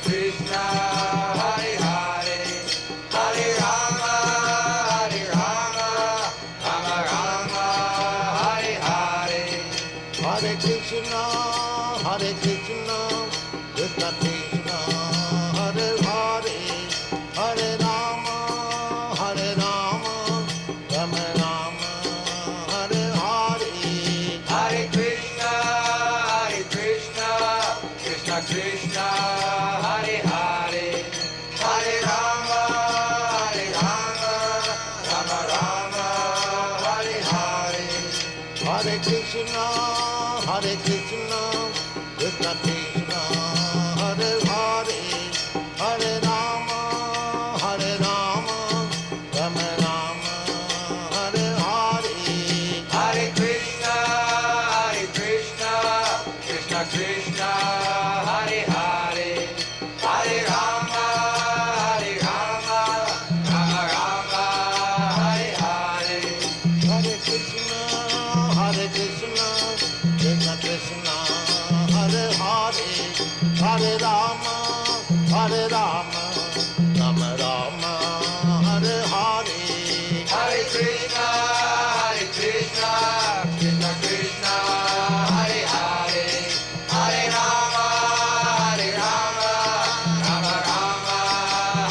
Krishna, Hare Hare, Hare Rama, Rama Rama, Hare Hare. Hare Krishna, Krishna Krishna, Hare Hare, Hare Rama, Rama Rama, Hare Hare. Hare Krishna, Krishna Krishna, Hare Hare, Hare Rama, Rama Rama, Hare Hare. Hare Krishna, Krishna Krishna, Hare Hare, Hare Rama, Rama Rama, Hare Hare. Hare Krishna, Krishna Krishna, Hare Hare, Hare Rama, Rama Rama, Hare Hare. Hare Krishna, Krishna Krishna, Hare Hare, Hare Rama, Rama Rama, Hare Hare. Hare Krishna, Krishna Krishna, Hare Hare, Hare Rama, Rama Rama,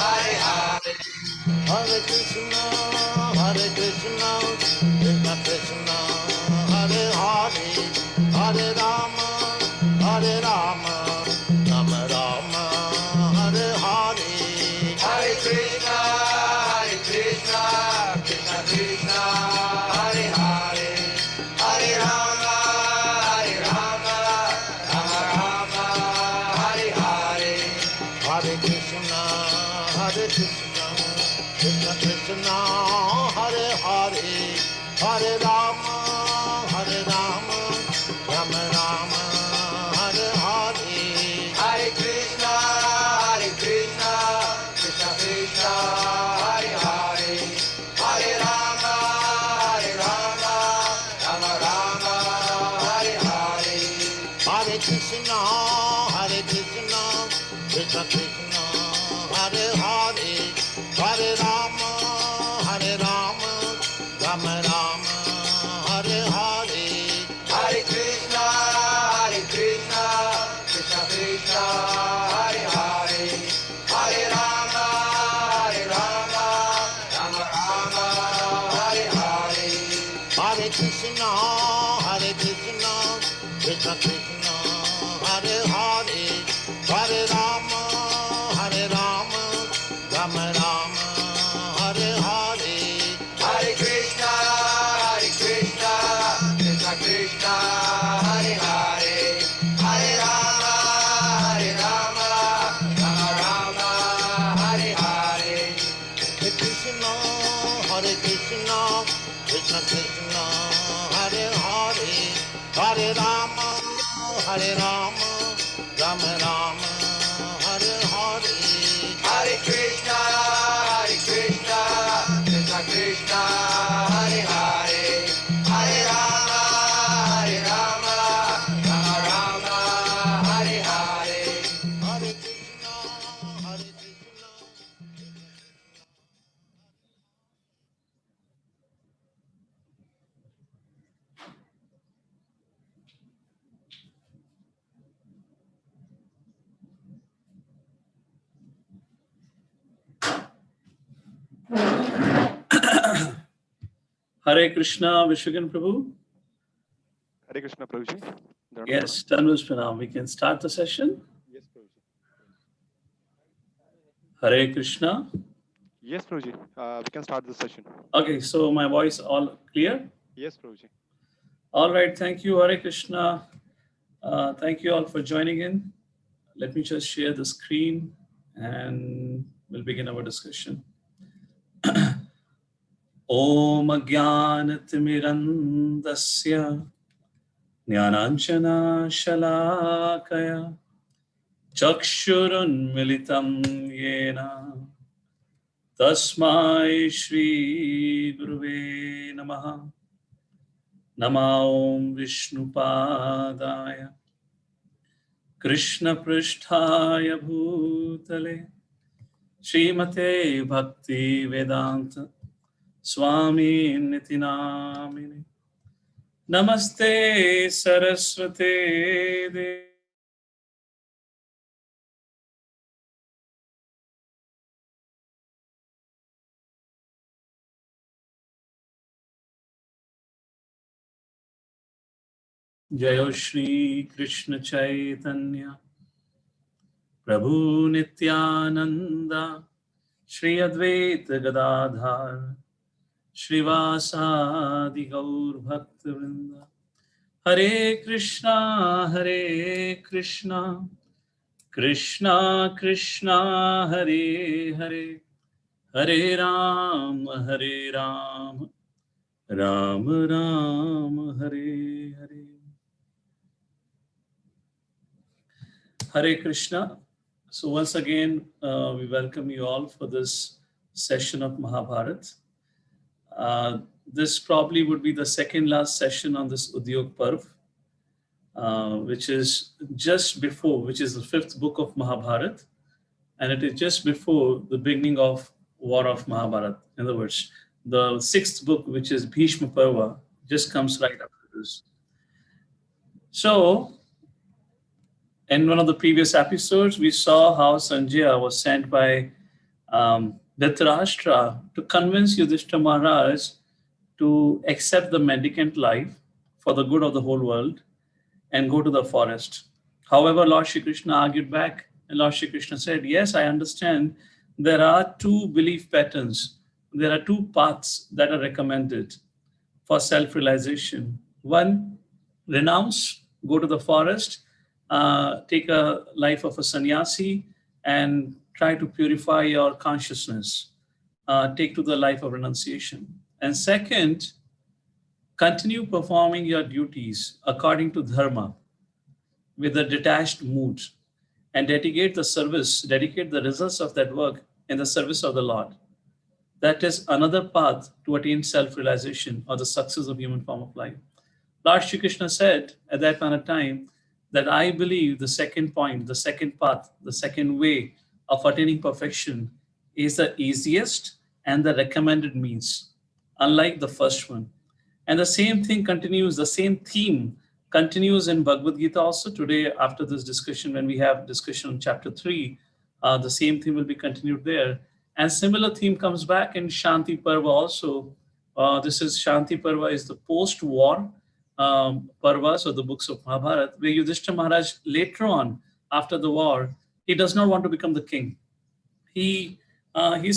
Hare Hare. Hare Krishna, Krishna Krishna, Hare Hare, Hare Rama, Rama Rama, Hare Hare. Hare Krishna, Krishna Krishna, Hare Hare, Hare Rama, Rama Rama, Hare Hare. Hare Krishna, Krishna Krishna, Hare Hare, Hare Rama, Rama Rama, Hare Hare. Hare Krishna, Krishna Krishna, Hare Hare, Hare Rama, Rama Rama, Hare Hare. Hare Krishna, Krishna Krishna, Hare Hare, Hare Rama, Rama Rama, Hare Hare. Hare Krishna, Krishna Krishna, Hare Hare, Hare Rama, Rama Rama, Hare Hare. Hare Krishna, Krishna Krishna, Hare Hare, Hare Rama, Rama Rama, Hare Hare. Hare Krishna, Krishna Krishna, Hare Hare, Hare Rama, Rama Rama, Hare Hare. Hare Krishna, Krishna Krishna, Hare Hare, Hare Rama, Rama Rama, Hare Hare. Hare Krishna, Krishna Krishna, Hare Hare, Hare Rama, Rama Rama, Hare Hare. Hare Krishna, Krishna. Hare Krishna, Vishwakan Prabhu. Hare Krishna, Prabhuji. Yes, Tanvus Pranam. We can start the session. Yes, Prabhuji. Hare Krishna. Yes, Prabhuji. We can start the session. Okay, so my voice all clear? Yes, Prabhuji. All right, thank you, Hare Krishna. Thank you all for joining in. Let me just share the screen and we'll begin our discussion. Om Ajnanatimirandasya Jnananjana Shalakaya Chakshurunmilitam Yena Tasmai Shri Guruve Namaha. Nama Om Vishnupadaya Krishna Pristhaya Bhutale Srimate Bhakti Vedanta Swami Niti Namine Namaste Saraswate Devi Jayo Shri Krishna Chaitanya Prabhu Nityananda Shri Advaita Gadadhar Shrivasadi Gaur Bhaktivinoda Hare Krishna Krishna Krishna Hare Hare Hare Ram Ram Ram Hare Hare Hare Krishna. So once again, we welcome you all for this session of Mahabharat. This probably would be the second last session on this Udyog Parv, which is just before, which is the fifth book of Mahabharat, and it is just before the beginning of War of Mahabharat. In other words, the sixth book, which is Bhishma Parva, just comes right after this. So, in one of the previous episodes, we saw how Sanjaya was sent by Dhritarashtra to convince Yudhishthira Maharaj to accept the mendicant life for the good of the whole world and go to the forest. However, Lord Shri Krishna argued back, and Lord Shri Krishna said, yes, I understand there are two belief patterns. There are two paths that are recommended for self-realization. One, renounce, go to the forest, take a life of a sannyasi and try to purify your consciousness, take to the life of renunciation. And second, continue performing your duties according to dharma with a detached mood and dedicate the results of that work in the service of the Lord. That is another path to attain self-realization or the success of human form of life. Lord Shri Krishna said at that point of time that I believe the second point, the second path, the second way of attaining perfection is the easiest and the recommended means, unlike the first one. And the same thing continues, the same theme continues in Bhagavad Gita also. Today, after this discussion, when we have discussion on chapter 3, the same theme will be continued there. And similar theme comes back in Shanti Parva also. This is Shanti Parva is the post-war Parvas or the books of Mahabharata, where Yudhishthira Maharaj later on, after the war, he does not want to become the king. He's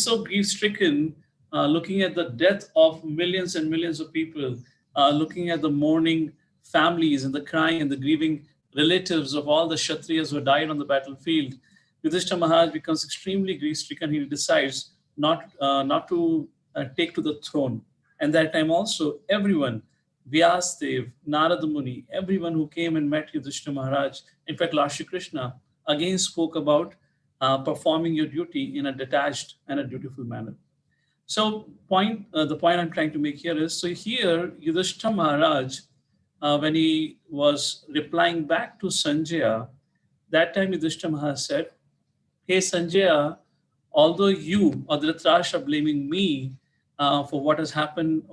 so grief-stricken, looking at the death of millions and millions of people, looking at the mourning families and the crying and the grieving relatives of all the Kshatriyas who died on the battlefield. Yudhishthira Maharaj becomes extremely grief-stricken. He decides not to take to the throne. And that time also, everyone, Vyasdev, Narada Muni, everyone who came and met Yudhishthira Maharaj, in fact, Lord Shri Krishna, again spoke about performing your duty in a detached and a dutiful manner. So the point I'm trying to make here is, so here Yudhishthira Maharaj, when he was replying back to Sanjaya, that time Yudhishthira Maharaj said, hey Sanjaya, although you or Dhritarashtra are blaming me for what has happened,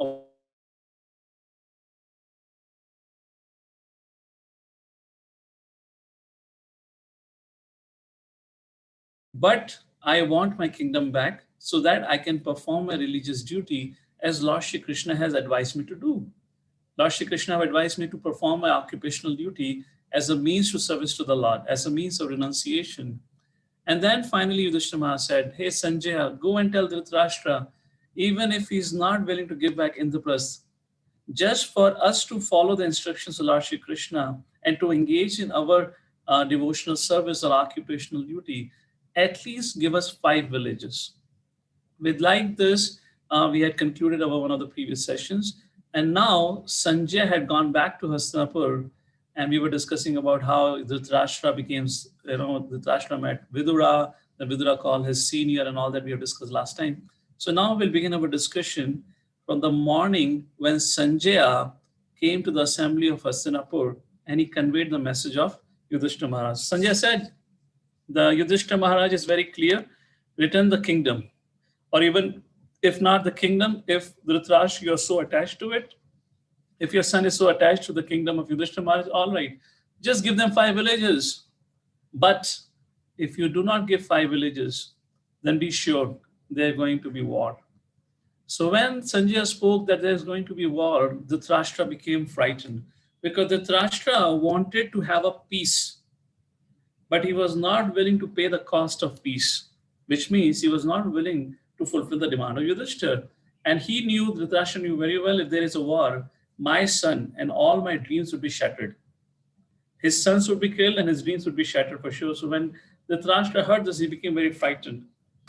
but I want my kingdom back so that I can perform my religious duty as Lord Shri Krishna has advised me to do. Lord Shri Krishna have advised me to perform my occupational duty as a means to service to the Lord, as a means of renunciation. And then finally Yudhishthira Maharaj said, hey Sanjaya, go and tell Dhritarashtra, even if he's not willing to give back Indraprastha, just for us to follow the instructions of Lord Shri Krishna and to engage in our devotional service or occupational duty, at least give us 5 villages. With like this, we had concluded our one of the previous sessions. And now Sanjay had gone back to Hastinapur, and we were discussing about how Dhritarashtra becomes, Dhritarashtra met Vidura, the Vidura called his senior and all that we have discussed last time. So now we'll begin our discussion from the morning when Sanjaya came to the assembly of Hastinapur and he conveyed the message of Yudhishthira Maharaj. Sanjay said, the Yudhishthira Maharaj is very clear, return the kingdom. Or even if not the kingdom, if Dhritarashtra, you're so attached to it, if your son is so attached to the kingdom of Yudhishthira Maharaj, all right, just give them 5 villages. But if you do not give 5 villages, then be sure there's going to be war. So when Sanjay spoke that there's going to be war, Dhritarashtra became frightened because Dhritarashtra wanted to have a peace, but he was not willing to pay the cost of peace, which means he was not willing to fulfill the demand of Yudhishthira. And he knew, Dhritarashtra knew very well, if there is a war, my son and all my dreams would be shattered. His sons would be killed and his dreams would be shattered for sure. So when Dhritarashtra heard this, he became very frightened.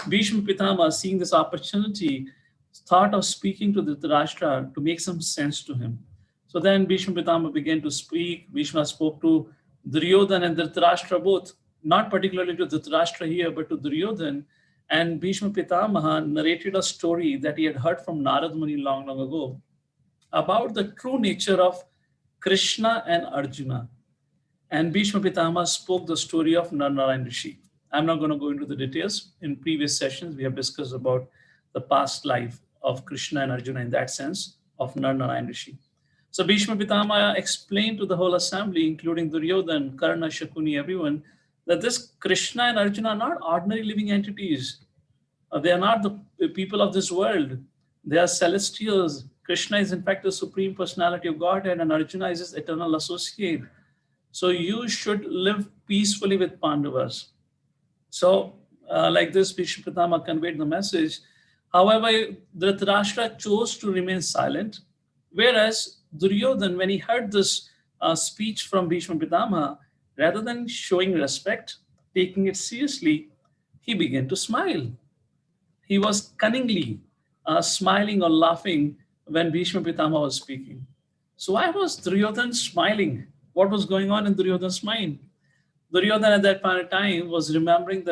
Bhishma Pitama, seeing this opportunity, thought of speaking to Dhritarashtra to make some sense to him. So then Bhishma Pitama began to speak. Bhishma spoke to Duryodhana and Dhritarashtra both, not particularly to Dhritarashtra here, but to Duryodhana. And Bhishma Pitamaha narrated a story that he had heard from Narad Muni long, long ago about the true nature of Krishna and Arjuna. And Bhishma Pitama spoke the story of Narayan Rishi. I'm not going to go into the details. In previous sessions, we have discussed about the past life of Krishna and Arjuna in that sense of Narayan Rishi. So Bhishma Pitama explained to the whole assembly, including Duryodhana, Karna, Shakuni, everyone, that this Krishna and Arjuna are not ordinary living entities. They are not the people of this world. They are celestials. Krishna is in fact the supreme personality of Godhead and Arjuna is his eternal associate. So you should live peacefully with Pandavas. So like this, Bhishma Pitama conveyed the message. However, Dhritarashtra chose to remain silent, whereas Duryodhana, when he heard this speech from Bhishma Pitama, rather than showing respect, taking it seriously, he began to smile. He was cunningly smiling or laughing when Bhishma Pitama was speaking. So why was Duryodhana smiling? What was going on in Duryodhana's mind? Duryodhana at that point of time was remembering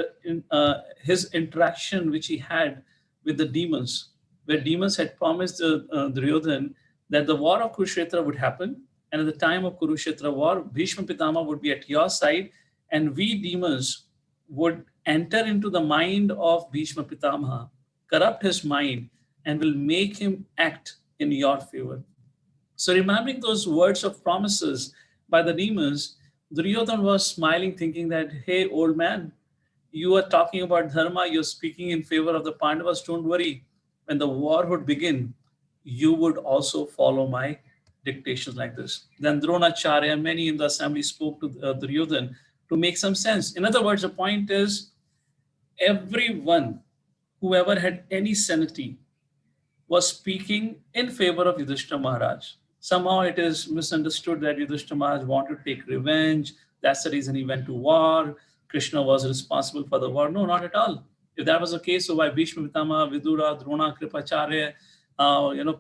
his interaction which he had with the demons, where demons had promised Duryodhana that the war of Kurukshetra would happen, and at the time of Kurukshetra war, Bhishma Pitama would be at your side, and we demons would enter into the mind of Bhishma Pitama, corrupt his mind, and will make him act in your favor. So remembering those words of promises by the demons, Duryodhana was smiling, thinking that, hey, old man, you are talking about dharma, you're speaking in favor of the Pandavas, don't worry. When the war would begin, you would also follow my dictations like this. Then Dronacharya and many in the assembly spoke to Duryodhana to make some sense. In other words, the point is, everyone, whoever had any sanity, was speaking in favor of Yudhishthira Maharaj. Somehow it is misunderstood that Yudhishthira Maharaj wanted to take revenge. That's the reason he went to war. Krishna was responsible for the war. No, not at all. If that was the case, so why Bhishma Pitama, Vidura, Drona, Kripacharya,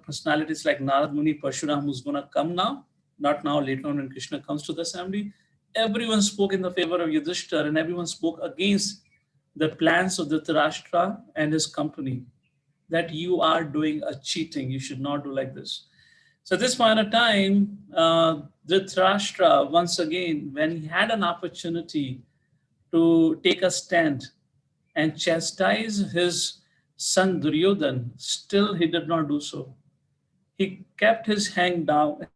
personalities like Narad Muni, Parshuram, who's going to come now, not now, later on when Krishna comes to the assembly, everyone spoke in the favor of Yudhishthira and everyone spoke against the plans of Dhritarashtra and his company, that you are doing a cheating. You should not do like this. So at this point of time, Dhritarashtra, once again, when he had an opportunity to take a stand and chastise his son Duryodhana, still he did not do so. He kept his hand down.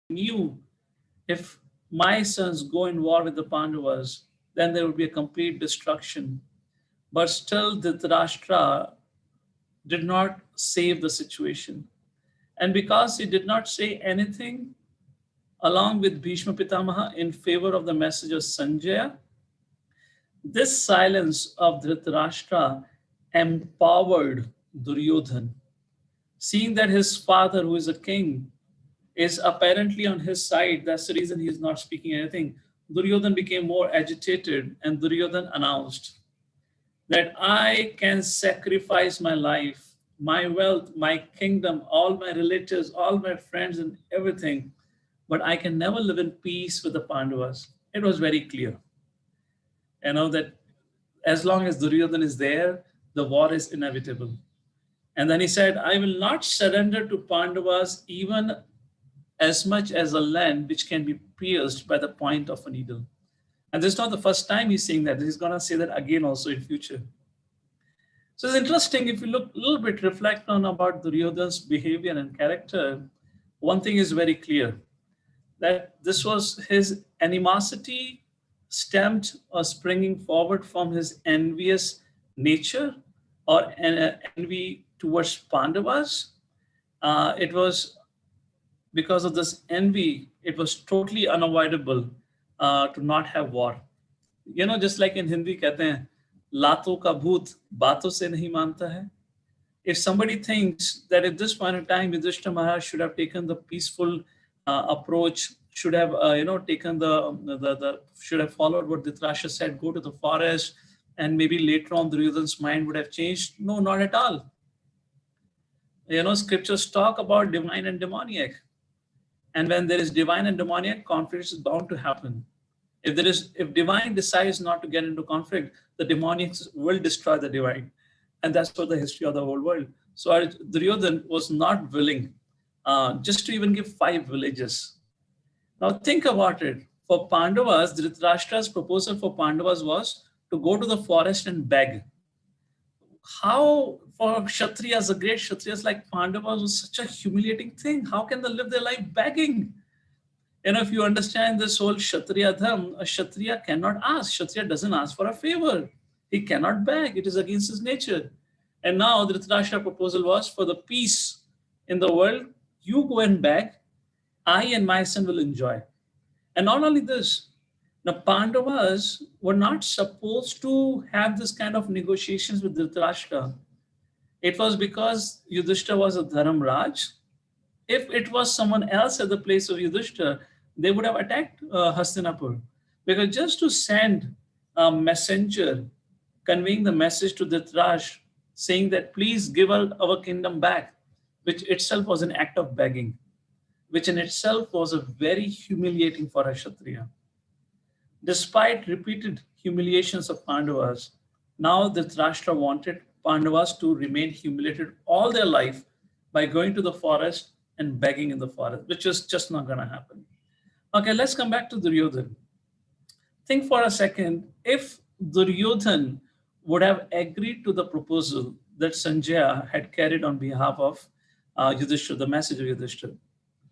He knew if my sons go in war with the Pandavas, then there would be a complete destruction. But still Dhritarashtra did not save the situation. And because he did not say anything along with Bhishma Pitamaha in favor of the message of Sanjaya, this silence of Dhritarashtra empowered Duryodhana. Seeing that his father, who is a king, is apparently on his side, that's the reason he is not speaking anything. Duryodhana became more agitated, and Duryodhana announced that I can sacrifice my life, my wealth, my kingdom, all my relatives, all my friends and everything, but I can never live in peace with the Pandavas. It was very clear. That as long as Duryodhana is there, the war is inevitable. And then he said, I will not surrender to Pandavas even as much as a land which can be pierced by the point of a needle. And this is not the first time he's saying that. He's going to say that again also in future. So it's interesting, if you look a little bit, reflect on about Duryodhana's behavior and character, one thing is very clear, that this was his animosity stemmed or springing forward from his envious nature or envy towards Pandavas. It was because of this envy, it was totally unavoidable to not have war. You know, just like in Hindi, कहते हैं, लातों का भूत बातों से नहीं मानता है. If somebody thinks that at this point in time, Yudhishthira Maharaj should have taken the peaceful approach, should have, taken should have followed what Dhritarashtra said, go to the forest, and maybe later on Duryodhana's mind would have changed. No, not at all. You know, scriptures talk about divine and demoniac. And when there is divine and demoniac, conflict is bound to happen. If divine decides not to get into conflict, the demoniacs will destroy the divine. And that's for the history of the whole world. So Duryodhana was not willing just to even give 5 villages. Now think about it. For Pandavas, Dhritarashtra's proposal for Pandavas was to go to the forest and beg. How for Kshatriyas, the great Kshatriyas like Pandavas, was such a humiliating thing. How can they live their life begging? You know, if you understand this whole Kshatriya dharma, a Kshatriya cannot ask. Kshatriya doesn't ask for a favor. He cannot beg. It is against his nature. And now Dhritarashtra's proposal was for the peace in the world, you go and beg, I and my son will enjoy. And not only this, the Pandavas were not supposed to have this kind of negotiations with Dhritarashtra. It was because Yudhishthira was a Dharamraj. If it was someone else at the place of Yudhishthira, they would have attacked Hastinapur. Because just to send a messenger conveying the message to Dhritarashtra, saying that please give our kingdom back, which itself was an act of begging, which in itself was a very humiliating for a Kshatriya. Despite repeated humiliations of Pandavas, now Dhritarashtra wanted Pandavas to remain humiliated all their life by going to the forest and begging in the forest, which is just not going to happen. Okay, let's come back to Duryodhana. Think for a second, if Duryodhana would have agreed to the proposal that Sanjaya had carried on behalf of Yudhishthira, the message of Yudhishthira.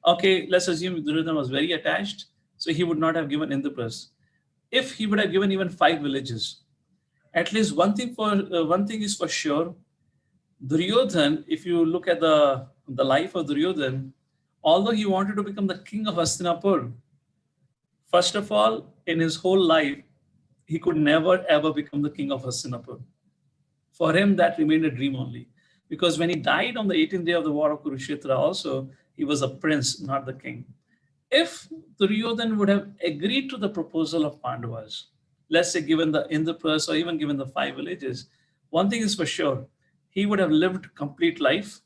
Okay, let's assume Duryodhana was very attached, so he would not have given Indraprastha. If he would have given even 5 villages, at least one thing is for sure, Duryodhana, if you look at the life of Duryodhana, although he wanted to become the king of Hastinapur, first of all, in his whole life, he could never ever become the king of Hastinapur. For him, that remained a dream only. Because when he died on the 18th day of the war of Kurukshetra also, he was a prince, not the king. If Duryodhana would have agreed to the proposal of Pandavas, let's say given the Indraprastha or even given the 5 villages, one thing is for sure, he would have lived complete life,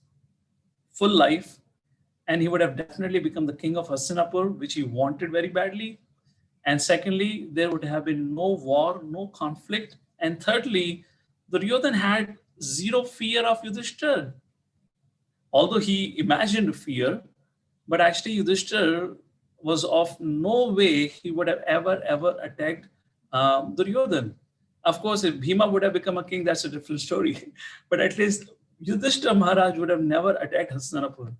full life, and he would have definitely become the king of Hastinapur, which he wanted very badly. And secondly, there would have been no war, no conflict. And thirdly, Duryodhana had zero fear of Yudhishthira. Although he imagined fear, but actually Yudhishthira was of no way he would have ever attacked Duryodhana. Of course, if Bhima would have become a king, that's a different story. But at least Yudhishthira Maharaj would have never attacked Hastinapur.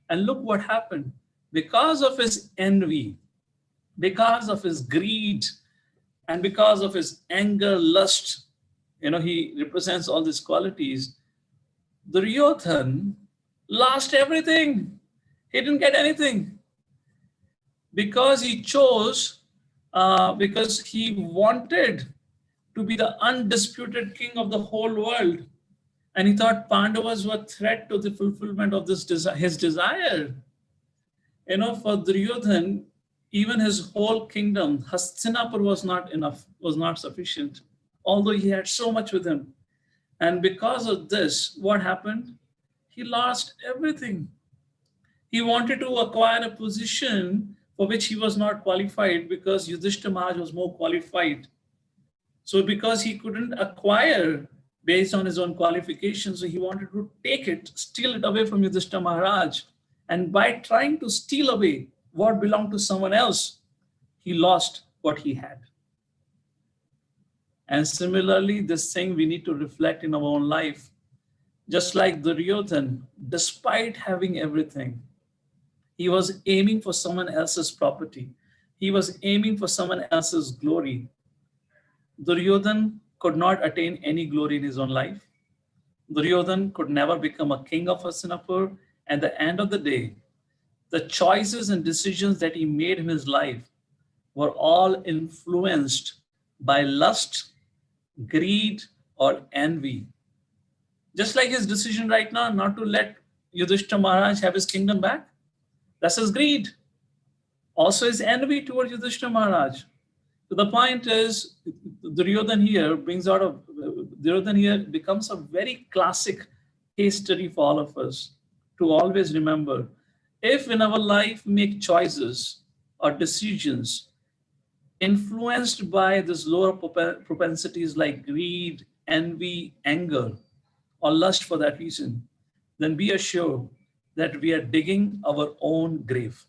And look what happened. Because of his envy, because of his greed, and because of his anger, lust, he represents all these qualities. Duryodhana lost everything. He didn't get anything. Because he chose, because he wanted to be the undisputed king of the whole world. And he thought Pandavas were a threat to the fulfillment of his desire. For Duryodhana, even his whole kingdom, Hastinapur was not enough, was not sufficient, although he had so much with him. And because of this, what happened? He lost everything. He wanted to acquire a position for which he was not qualified because Yudhishthira Maharaj was more qualified. So because he couldn't acquire based on his own qualifications. So he wanted to take it, steal it away from Yudhishthira Maharaj. And by trying to steal away what belonged to someone else, he lost what he had. And similarly, this thing we need to reflect in our own life. Just like Duryodhana, despite having everything, he was aiming for someone else's property. He was aiming for someone else's glory. Duryodhana could not attain any glory in his own life. Duryodhana could never become a king of Hastinapur. At the end of the day, the choices and decisions that he made in his life were all influenced by lust, greed, or envy. Just like his decision right now not to let Yudhishthira Maharaj have his kingdom back, that's his greed. Also his envy towards Yudhishthira Maharaj. So the point is, Duryodhana here becomes a very classic case study for all of us to always remember. If in our life we make choices or decisions influenced by these lower propensities like greed, envy, anger, or lust for that reason, then be assured that we are digging our own grave.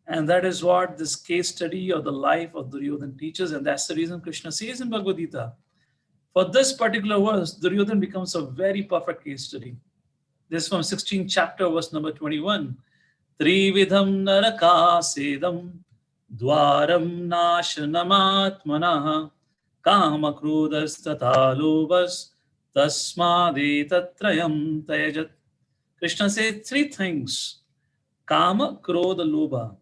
And that is what this case study of the life of Duryodhana teaches. And that's the reason Krishna says in Bhagavad Gita, for this particular verse, Duryodhana becomes a very perfect case study. This is from 16th chapter, verse number 21. Trividham narakasedam dwaram nashanamaatmanaha kama krodhas tata lobhas tasmade tatrayam tayajat. Krishna says three things: kama, krodha, lobha.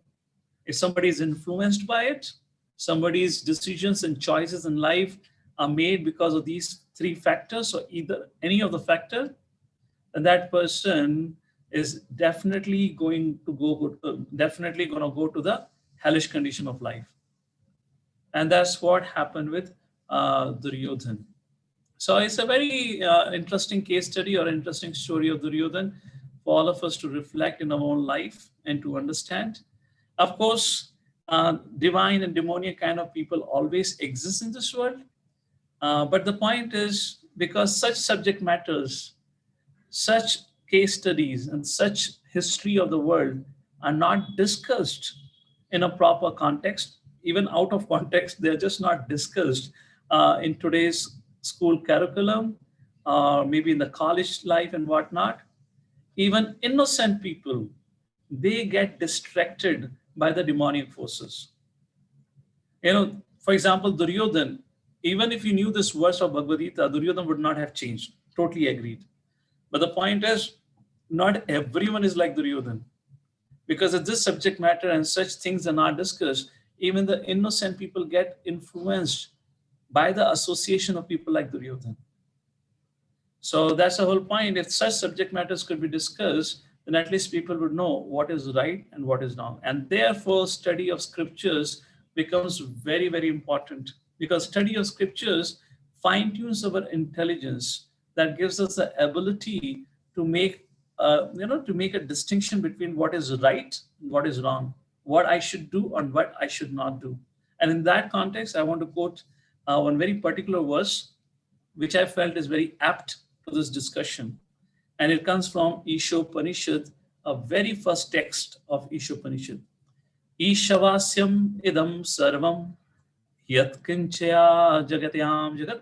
If somebody is influenced by it, somebody's decisions and choices in life are made because of these three factors, or either any of the factor, then that person is definitely going to go to the hellish condition of life. And that's what happened with Duryodhana. So it's a very interesting case study or interesting story of Duryodhana for all of us to reflect in our own life and to understand. Of course, divine and demoniac kind of people always exist in this world. But the point is, because such subject matters, such case studies, and such history of the world are not discussed in a proper context, even out of context, they're just not discussed in today's school curriculum, or maybe in the college life and whatnot. Even innocent people, they get distracted by the demonic forces. For example, Duryodhana, even if you knew this verse of Bhagavad Gita, Duryodhana would not have changed. Totally agreed. But the point is, not everyone is like Duryodhana. Because if this subject matter and such things are not discussed, even the innocent people get influenced by the association of people like Duryodhana. So that's the whole point. If such subject matters could be discussed, then at least people would know what is right and what is wrong. And therefore, study of scriptures becomes very, very important, because study of scriptures fine-tunes our intelligence, that gives us the ability to make a distinction between what is right and what is wrong, what I should do and what I should not do. And in that context, I want to quote one very particular verse, which I felt is very apt to this discussion. And it comes from Ishopanishad, a very first text of Ishopanishad. Ishavasyam idam sarvam yat kinchaya jagatyam jagat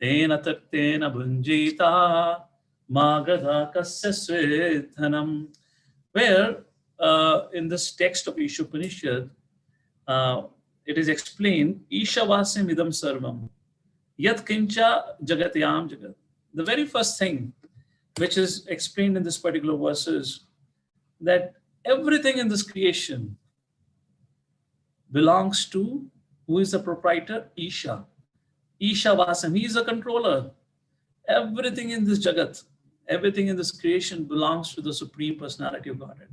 tena taktena bhunjita magadha kasya svethanam. Where in this text of Ishopanishad, it is explained, Ishavasyam idam sarvam yat kincha jagatyam jagat. The very first thing which is explained in this particular verse is that everything in this creation belongs to who is the proprietor? Isha. Isha Vasam. He is a controller. Everything in this Jagat, everything in this creation belongs to the Supreme Personality of Godhead.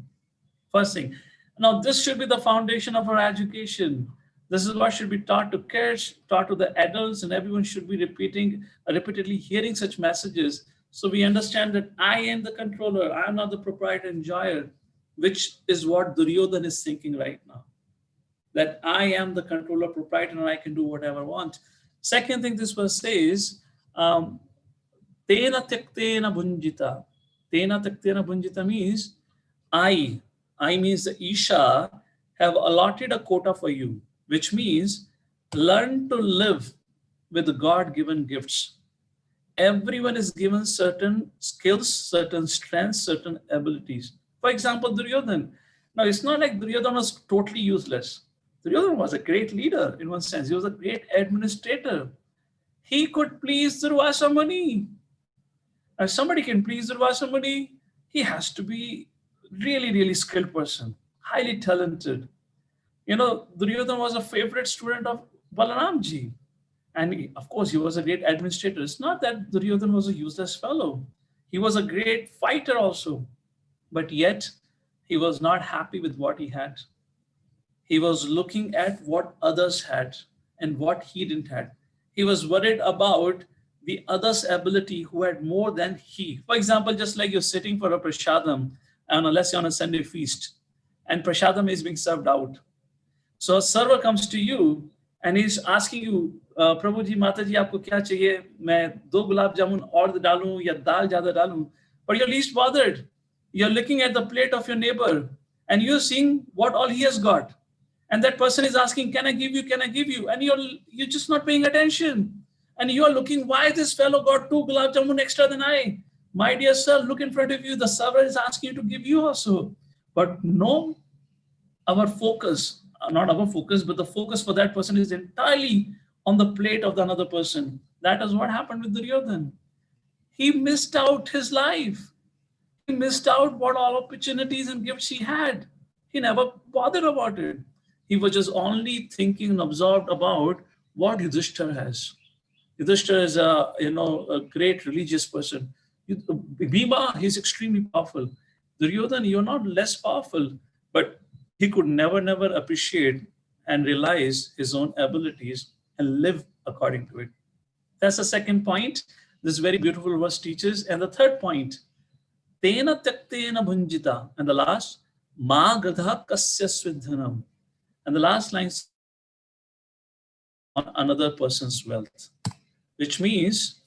First thing. Now, this should be the foundation of our education. This is what should be taught to kids, taught to the adults, and everyone should be repeatedly hearing such messages. So we understand that I am the controller. I am not the proprietor enjoyer, which is what Duryodhana is thinking right now. That I am the controller, proprietor, and I can do whatever I want. Second thing this verse says, Um, Tena tyaktena bhunjita. Tena tyaktena bhunjita means I. I means the Isha have allotted a quota for you, which means learn to live with God given gifts. Everyone is given certain skills, certain strengths, certain abilities. For example, Duryodhana. Now, it's not like Duryodhana was totally useless. Duryodhana was a great leader in one sense. He was a great administrator. He could please Durvasa Muni. If somebody can please Durvasa Muni, he has to be really, really skilled person, highly talented. Duryodhana was a favorite student of Balaramji. And of course, he was a great administrator. It's not that Duryodhana was a useless fellow. He was a great fighter also. But yet, he was not happy with what he had. He was looking at what others had and what he didn't have. He was worried about the other's ability who had more than he. For example, just like you're sitting for a prasadam, and let's say on a Sunday feast, and prasadam is being served out. So a server comes to you and he's asking you, प्रभु जी माता जी आपको क्या चाहिए मैं 2 गुलाब जामुन और डालूं या दाल ज्यादा डालूं, but you're least bothered. You're looking at the plate of your neighbor and you're seeing what all he has got, and that person is asking, can I give you, and you're just not paying attention, and you're looking, why this fellow got 2 gulab jamun extra than I. My dear sir, look in front of you, the server is asking you to give you also. But no, our focus, not our focus, but the focus for that person is entirely on the plate of the another person. That is what happened with Duryodhana. He missed out his life. He missed out what all opportunities and gifts he had. He never bothered about it. He was just only thinking and absorbed about what Yudhishthira has. Yudhishthira is a great religious person. Bhima, he's extremely powerful. Duryodhana, you're not less powerful, but he could never appreciate and realize his own abilities and live according to it. That's the second point. This very beautiful verse teaches. And the third point, Tena tyaktena bhunjita. And the last, Ma gradha kasya swidhanam. And the last line, on another person's wealth, which means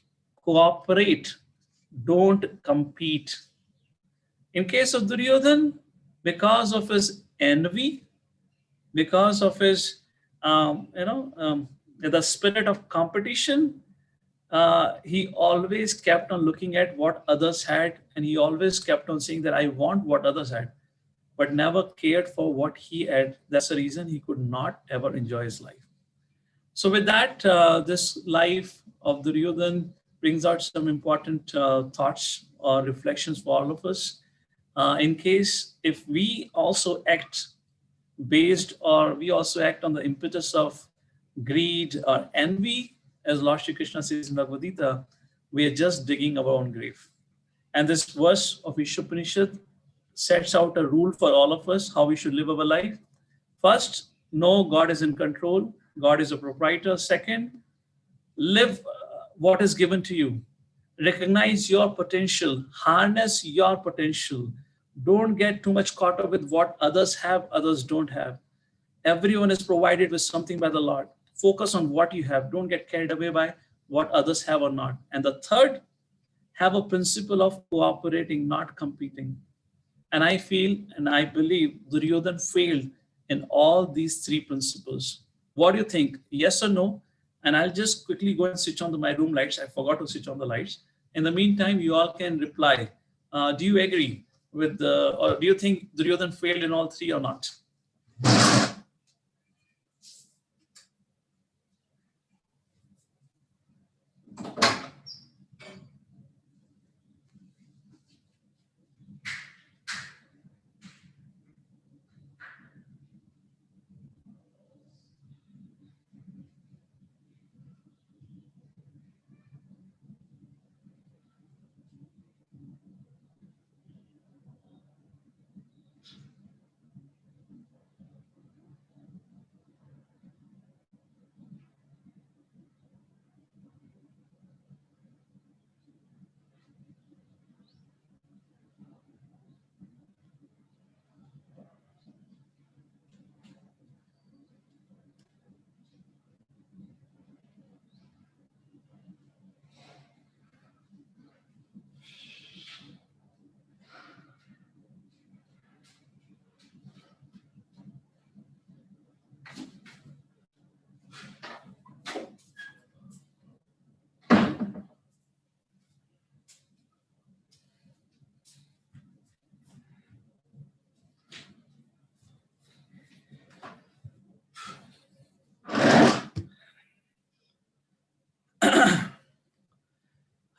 cooperate, don't compete. In case of Duryodhana, because of his envy, because of his, the spirit of competition, he always kept on looking at what others had, and he always kept on saying that I want what others had, but never cared for what he had. That's the reason he could not ever enjoy his life. So with that, this life of Duryodhana brings out some important thoughts or reflections for all of us. In case if we also act based, or we also act on the impetus of greed or envy, as Lord Shri Krishna says in Bhagavad Gita, we are just digging our own grave. And this verse of Ishopanishad sets out a rule for all of us how we should live our life. First, know God is in control. God is a proprietor. Second, live what is given to you. Recognize your potential. Harness your potential. Don't get too much caught up with what others have, others don't have. Everyone is provided with something by the Lord. Focus on what you have. Don't get carried away by what others have or not. And the third, have a principle of cooperating, not competing. And I feel and I believe Duryodhana failed in all these three principles. What do you think? Yes or no? And I'll just quickly go and switch on my room lights. I forgot to switch on the lights. In the meantime, you all can reply. Do you agree with or do you think Duryodhana failed in all three or not?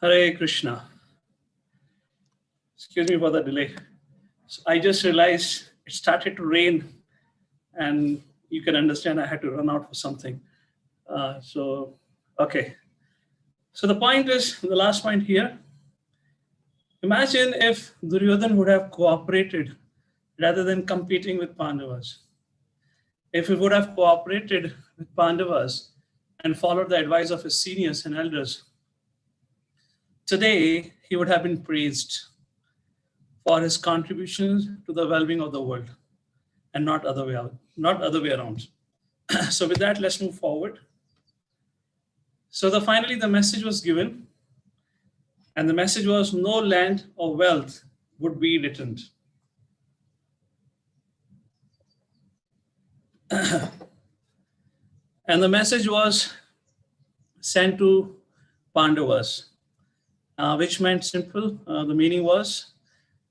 Hare Krishna. Excuse me for the delay. So I just realized it started to rain, and you can understand I had to run out for something. Okay. So the point is, the last point here, imagine if Duryodhana would have cooperated rather than competing with Pandavas. If he would have cooperated with Pandavas and followed the advice of his seniors and elders, today he would have been praised for his contributions to the well-being of the world, and not other way around. So with that, let's move forward. So finally the message was given, and the message was no land or wealth would be returned. And the message was sent to Pandavas, which meant simple. The meaning was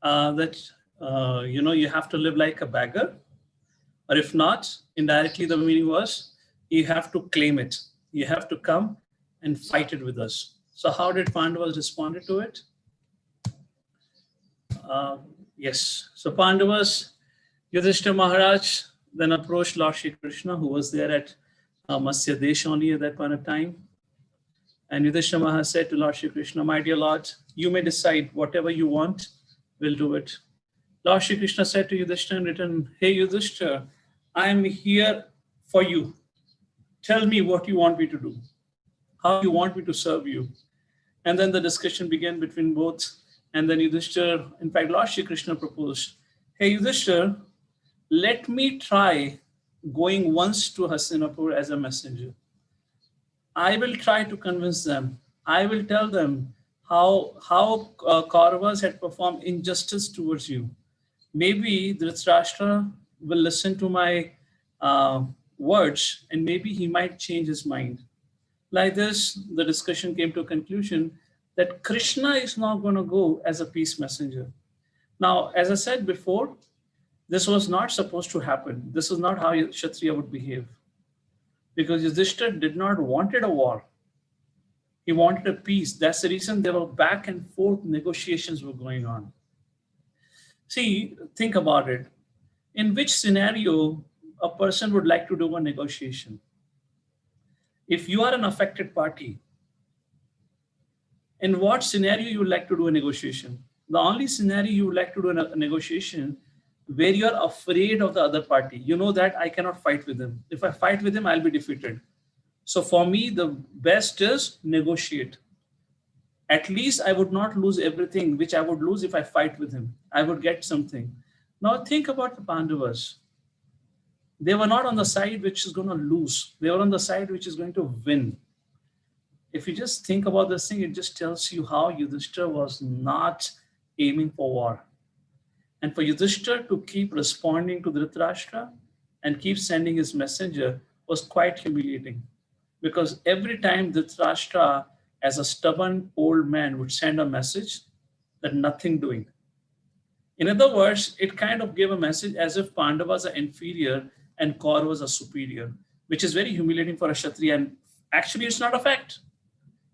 that you have to live like a beggar, or if not, indirectly the meaning was you have to claim it. You have to come and fight it with us. So how did Pandavas respond to it? Yes. So Pandavas, Yudhishthira Maharaj then approached Lord Shri Krishna, who was there at Matsya Desh only at that point of time. And Yudhishthira Maharaj said to Lord Shri Krishna, my dear Lord, you may decide whatever you want, we'll do it. Lord Shri Krishna said to Yudhishthira in return, hey Yudhishthira, I am here for you. Tell me what you want me to do, how you want me to serve you. And then the discussion began between both. And then Yudhishthira, in fact, Lord Shri Krishna proposed, hey Yudhishthira, let me try going once to Hastinapur as a messenger. I will try to convince them. I will tell them how Kauravas had performed injustice towards you. Maybe Dhritarashtra will listen to my words, and maybe he might change his mind. Like this, the discussion came to a conclusion that Krishna is not going to go as a peace messenger. Now, as I said before, this was not supposed to happen. This is not how Kshatriya would behave. Because Yudhishthira did not wanted a war. He wanted a peace. That's the reason there were back and forth negotiations were going on. See, think about it. In which scenario a person would like to do a negotiation? If you are an affected party, in what scenario you would like to do a negotiation? The only scenario you would like to do a negotiation where you are afraid of the other party. You know that I cannot fight with him. If I fight with him, I'll be defeated. So for me, the best is negotiate. At least I would not lose everything, which I would lose if I fight with him. I would get something. Now think about the Pandavas. They were not on the side which is going to lose. They were on the side which is going to win. If you just think about this thing, it just tells you how Yudhishthira was not aiming for war. And for Yudhishthira to keep responding to Dhritarashtra and keep sending his messenger was quite humiliating. Because every time Dhritarashtra, as a stubborn old man, would send a message that nothing doing. In other words, it kind of gave a message as if Pandavas are inferior and Kauravas are superior, which is very humiliating for a Kshatriya. And actually, it's not a fact.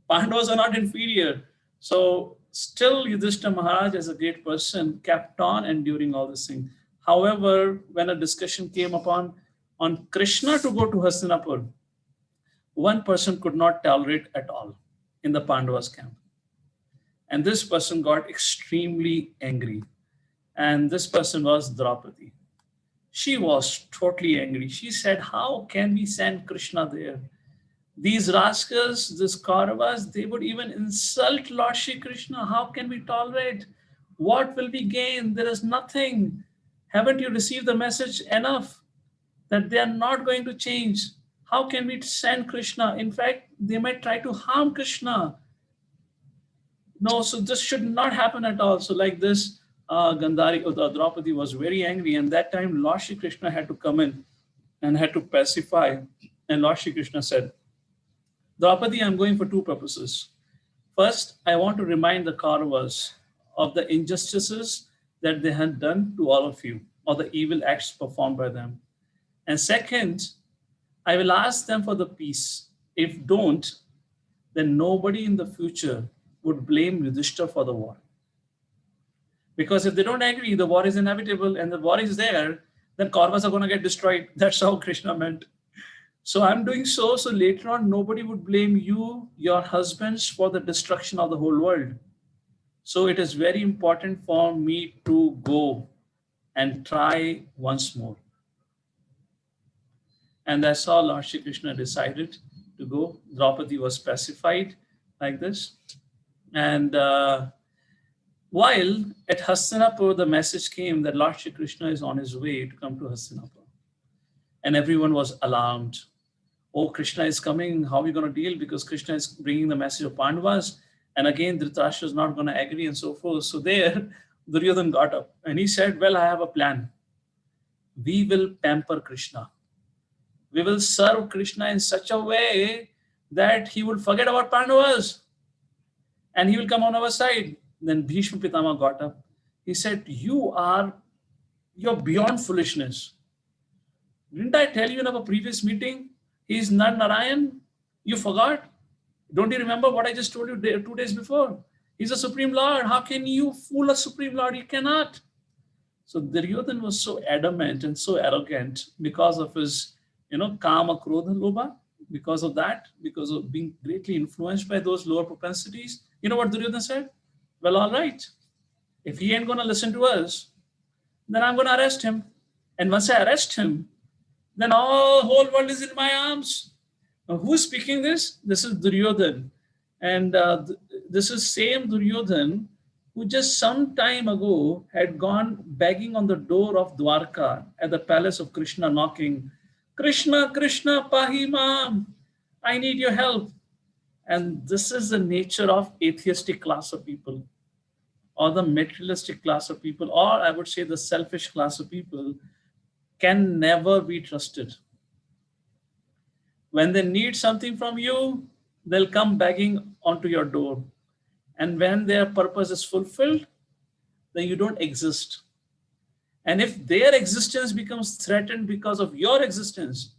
Pandavas are not inferior. So still Yudhishthira Maharaj, as a great person, kept on enduring all this thing. However, when a discussion came upon on Krishna to go to Hastinapur, one person could not tolerate at all in the Pandavas camp. And this person got extremely angry. And this person was Draupadi. She was totally angry. She said, how can we send Krishna there? These rascals, these Kauravas, they would even insult Lord Shri Krishna. How can we tolerate? What will we gain? There is nothing. Haven't you received the message enough that they are not going to change? How can we send Krishna? In fact, they might try to harm Krishna. No, so this should not happen at all. So like this, Gandhari or Draupadi was very angry. And that time, Lord Shri Krishna had to come in and had to pacify. And Lord Shri Krishna said, Draupadi, I'm going for two purposes. First, I want to remind the Kauravas of the injustices that they had done to all of you, or the evil acts performed by them. And second, I will ask them for the peace. If don't, then nobody in the future would blame Yudhishthira for the war. Because if they don't agree, the war is inevitable and the war is there, then Kauravas are going to get destroyed. That's how Krishna meant. So I'm doing so later on nobody would blame you, your husbands, for the destruction of the whole world. So it is very important for me to go and try once more. And that's how Lord Shri Krishna decided to go. Draupadi was pacified like this. And while at Hastinapur, the message came that Lord Shri Krishna is on his way to come to Hastinapur. And everyone was alarmed. Oh, Krishna is coming. How are we going to deal? Because Krishna is bringing the message of Pandavas. And again, Dhritarashtra is not going to agree and so forth. So there, Duryodhana got up and he said, well, I have a plan. We will pamper Krishna. We will serve Krishna in such a way that he will forget about Pandavas and he will come on our side. Then Bhishma Pitama got up. He said, you're beyond foolishness. Didn't I tell you in our previous meeting? He's not Narayan. You forgot? Don't you remember what I just told you 2 days before? He's a Supreme Lord. How can you fool a Supreme Lord? You cannot. So Duryodhana was so adamant and so arrogant because of his, kama, krodha, lobha. Because of that, because of being greatly influenced by those lower propensities. You know what Duryodhana said? Well, all right. If he ain't going to listen to us, then I'm going to arrest him. And once I arrest him, then all whole world is in my arms. Now, who's speaking this? This is Duryodhana. And this is same Duryodhana who just some time ago had gone begging on the door of Dwarka at the palace of Krishna, knocking, Krishna, Krishna, pahi mam, I need your help. And this is the nature of atheistic class of people, or the materialistic class of people, or I would say the selfish class of people can never be trusted. When they need something from you, they'll come begging onto your door. And when their purpose is fulfilled, then you don't exist. And if their existence becomes threatened because of your existence,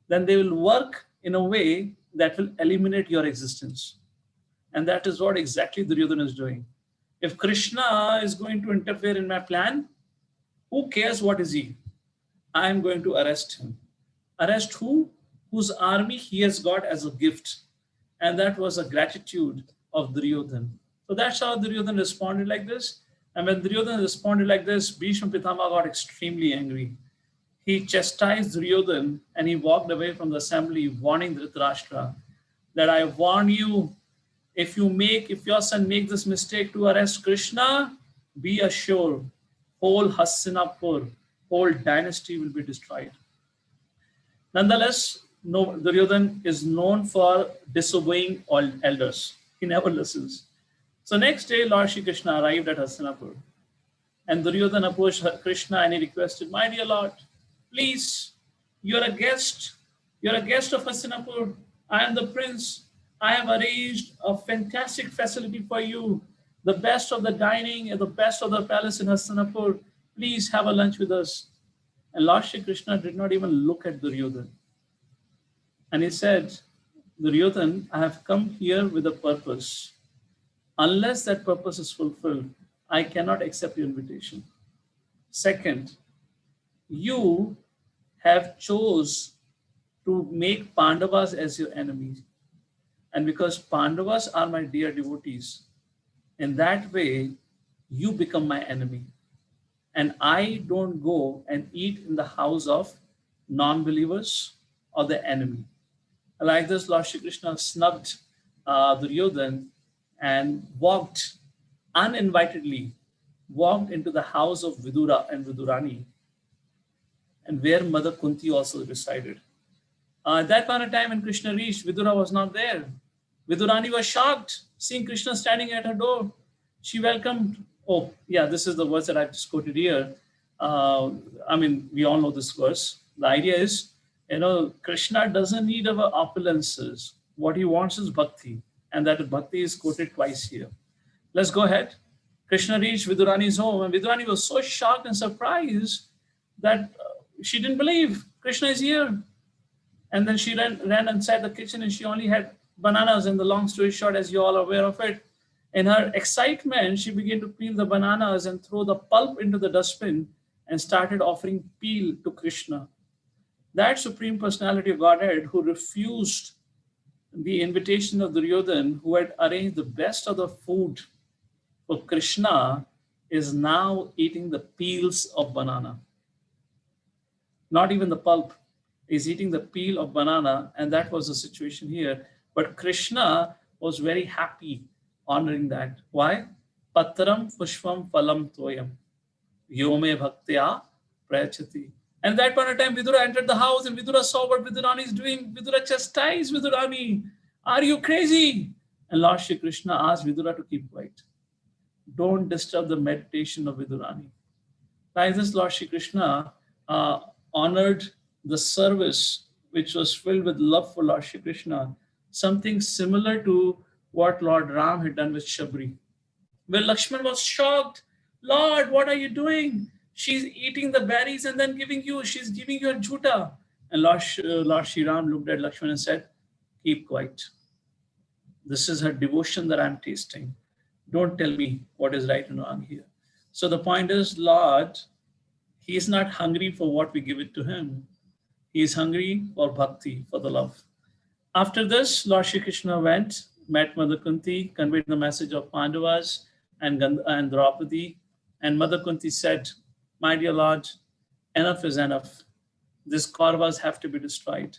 then they will work in a way that will eliminate your existence. And that is what exactly Duryodhana is doing. If Krishna is going to interfere in my plan, who cares what is he? I am going to arrest him. Arrest who? Whose army he has got as a gift. And that was a gratitude of Duryodhana. So that's how Duryodhana responded like this. And when Duryodhana responded like this, Bhishma Pitama got extremely angry. He chastised Duryodhana and he walked away from the assembly, warning Dhritarashtra that I warn you, if your son makes this mistake to arrest Krishna, be assured, whole Hastinapur, whole dynasty will be destroyed. Nonetheless, Duryodhana is known for disobeying all elders. He never listens. So next day, Lord Shri Krishna arrived at Hastinapur. And Duryodhana approached Krishna and he requested, my dear Lord, please, you're a guest. You're a guest of Hastinapur. I am the prince. I have arranged a fantastic facility for you. The best of the dining and the best of the palace in Hastinapur. Please have a lunch with us. And Lord Shri Krishna did not even look at Duryodhana. And he said, Duryodhana, I have come here with a purpose. Unless that purpose is fulfilled, I cannot accept your invitation. Second, you have chose to make Pandavas as your enemies. And because Pandavas are my dear devotees, in that way, you become my enemy. And I don't go and eat in the house of non-believers or the enemy. Like this, Lord Shri Krishna snubbed Duryodhana and walked uninvitedly, walked into the house of Vidura and Vidurani, and where Mother Kunti also resided. At that point of time when Krishna reached, Vidura was not there. Vidurani was shocked seeing Krishna standing at her door. She welcomed, this is the verse that I just quoted here. We all know this verse. The idea is, Krishna doesn't need our opulences. What he wants is bhakti. And that bhakti is quoted twice here. Let's go ahead. Krishna reached Vidurani's home, and Vidurani was so shocked and surprised that she didn't believe Krishna is here. And then she ran inside the kitchen, and she only had bananas. And the long story short, as you all are aware of it, In her excitement, she began to peel the bananas and throw the pulp into the dustbin and started offering peel to Krishna. That supreme personality of Godhead who refused the invitation of Duryodhana, who had arranged the best of the food for Krishna, is now eating the peels of banana. Not even the pulp, is eating the peel of banana, and that was the situation here. But Krishna was very happy honoring that. Why? Patram pushpam phalam toyam yome bhaktya prayachati. And that point of time, Vidura entered the house and Vidura saw what Vidurani is doing. Vidura chastised Vidurani. Are you crazy? And Lord Shri Krishna asked Vidura to keep quiet. Don't disturb the meditation of Vidurani. Like this, Lord Shri Krishna honored the service which was filled with love for Lord Shri Krishna, something similar to what Lord Ram had done with Shabri. Where Lakshman was shocked, Lord, what are you doing? She's eating the berries and then she's giving you a juta. And Lord Shri Ram looked at Lakshman and said, keep quiet. This is her devotion that I'm tasting. Don't tell me what is right and wrong here. So the point is, Lord, he is not hungry for what we give it to him. He is hungry for bhakti, for the love. After this, Lord Shri Krishna went, met Mother Kunti, conveyed the message of Pandavas and Draupadi. And Mother Kunti said, my dear Lord, enough is enough. These Kauravas have to be destroyed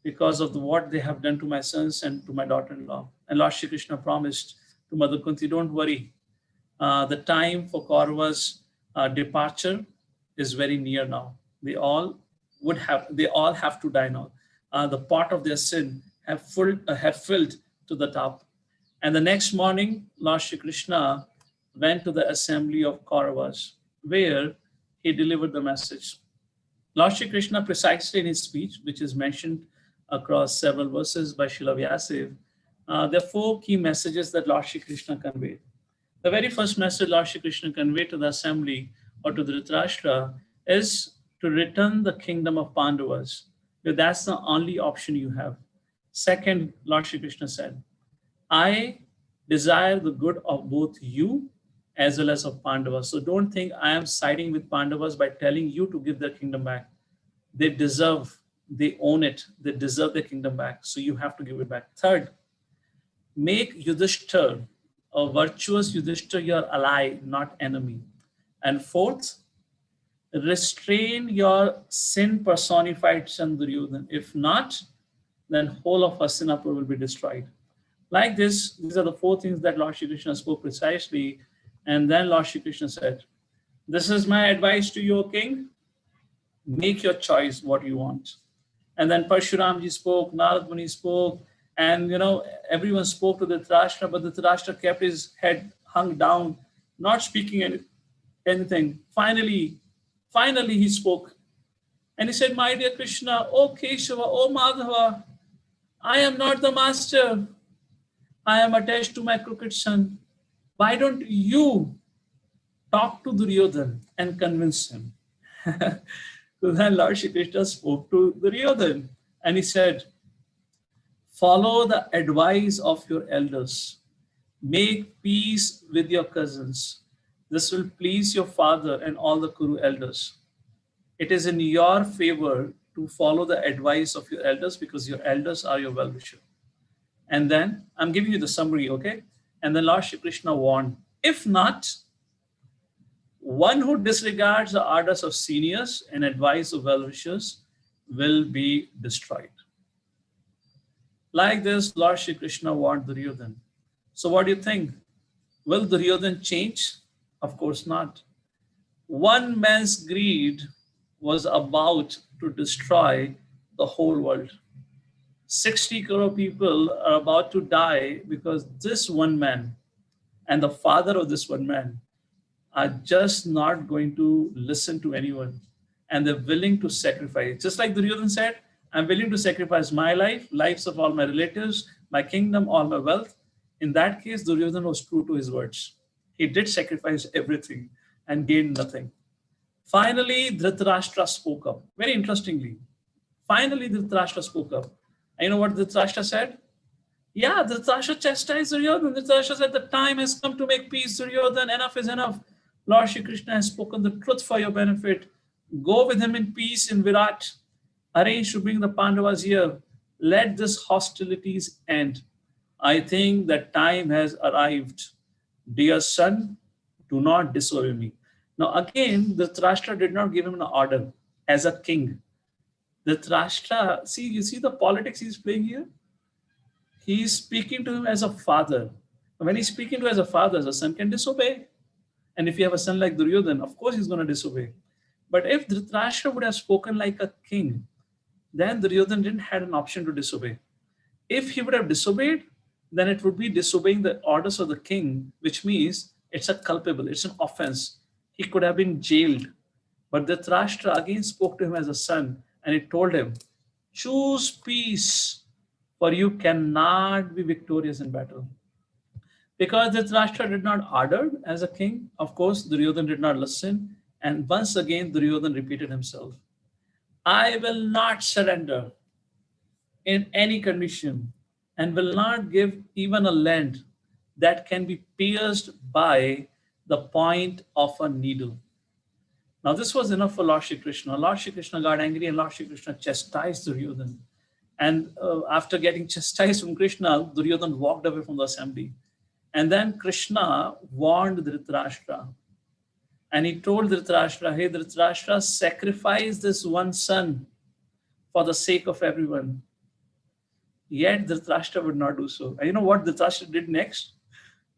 because of what they have done to my sons and to my daughter-in-law. And Lord Shri Krishna promised to Mother Kunti, don't worry. The time for Kauravas' departure is very near now. They all have to die now. The pot of their sin have filled to the top. And the next morning, Lord Shri Krishna went to the assembly of Kauravas, where he delivered the message. Lord Shri Krishna, precisely in his speech, which is mentioned across several verses by Srila Vyasadeva, there are 4 key messages that Lord Shri Krishna conveyed. The very first message Lord Shri Krishna conveyed to the assembly or to Dhritarashtra is to return the kingdom of Pandavas. That's the only option you have. Second, Lord Shri Krishna said, I desire the good of both you as well as of Pandavas. So don't think I am siding with Pandavas by telling you to give their kingdom back. They deserve, they own it, they deserve their kingdom back. So you have to give it back. Third, make Yudhishthira, a virtuous Yudhishthira, your ally, not enemy. And fourth, restrain your sin personified son Duryodhana. If not, then whole of Hastinapur will be destroyed. Like this, these are the 4 things that Lord Shri Krishna spoke precisely. And then Lord Shri Krishna said, this is my advice to you, O king. Make your choice what you want. And then Parshuramji spoke, Narad Muni spoke, and everyone spoke to the Dhritarashtra, but the Dhritarashtra kept his head hung down, not speaking anything. Finally he spoke. And he said, my dear Krishna, O Keshava, O Madhava, I am not the master. I am attached to my crooked son. Why don't you talk to Duryodhana and convince him? So then Lord Shri Krishna spoke to Duryodhana and he said, follow the advice of your elders. Make peace with your cousins. This will please your father and all the Kuru elders. It is in your favor to follow the advice of your elders because your elders are your well-wisher. And then I'm giving you the summary, okay? And then Lord Shri Krishna warned, if not, one who disregards the orders of seniors and advice of well-wishers will be destroyed. Like this, Lord Shri Krishna warned Duryodhana. So what do you think? Will Duryodhana change? Of course not. One man's greed was about to destroy the whole world. 60 crore people are about to die because this one man and the father of this one man are just not going to listen to anyone. And they're willing to sacrifice. Just like Duryodhana said, I'm willing to sacrifice my life, lives of all my relatives, my kingdom, all my wealth. In that case, Duryodhana was true to his words. He did sacrifice everything and gained nothing. Finally, Dhritarashtra spoke up. Very interestingly, finally Dhritarashtra spoke up. And you know what Dhritarashtra said? Yeah, Dhritarashtra chastised Duryodhana. Dhritarashtra said, the time has come to make peace, Duryodhana. Enough is enough. Lord Shri Krishna has spoken the truth for your benefit. Go with him in peace in Virat. Arrange to bring the Pandavas here. Let this hostilities end. I think that time has arrived. Dear son, do not disobey me. Now again, Dhritarashtra did not give him an order as a king. Dhritarashtra, see, you see the politics he's playing here? He's speaking to him as a father. When he's speaking to as a father, the son can disobey. And if you have a son like Duryodhana, of course he's going to disobey. But if Dhritarashtra would have spoken like a king, then Duryodhana didn't have an option to disobey. If he would have disobeyed, then it would be disobeying the orders of the king, which means it's a culpable, it's an offense. He could have been jailed. But Dhritarashtra again spoke to him as a son, and he told him, choose peace, for you cannot be victorious in battle. Because Dhritarashtra did not order as a king, of course, Duryodhana did not listen. And once again, Duryodhana repeated himself, I will not surrender in any condition and will not give even a land that can be pierced by the point of a needle. Now, this was enough for Lord Shri Krishna. Lord Shri Krishna got angry and Lord Shri Krishna chastised Duryodhana. And after getting chastised from Krishna, Duryodhana walked away from the assembly. And then Krishna warned Dhritarashtra. And he told Dhritarashtra, hey, Dhritarashtra, sacrifice this one son for the sake of everyone. Yet Dhritarashtra would not do so. And you know what Dhritarashtra did next?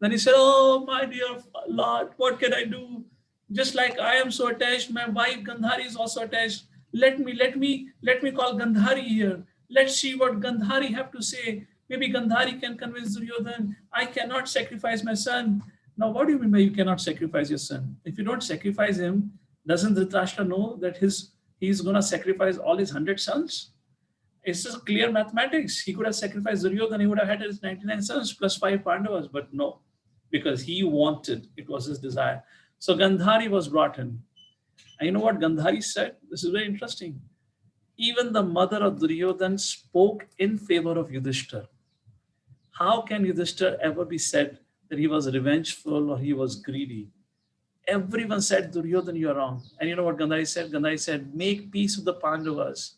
Then he said, oh, my dear Lord, what can I do? Just like I am so attached, my wife Gandhari is also attached. Let me call Gandhari here. Let's see what Gandhari have to say. Maybe Gandhari can convince Duryodhana. I cannot sacrifice my son. Now, what do you mean by you cannot sacrifice your son? If you don't sacrifice him, doesn't Dhritarashtra know that he's going to sacrifice all his 100 sons? It's just clear mathematics. He could have sacrificed Duryodhana. He would have had his 99 sons plus 5 Pandavas, but no, because he wanted. It was his desire. So Gandhari was brought in. And you know what Gandhari said? This is very interesting. Even the mother of Duryodhana spoke in favor of Yudhishthira. How can Yudhishthira ever be said that he was revengeful or he was greedy? Everyone said, Duryodhana, you are wrong. And you know what Gandhari said? Gandhari said, make peace with the Pandavas.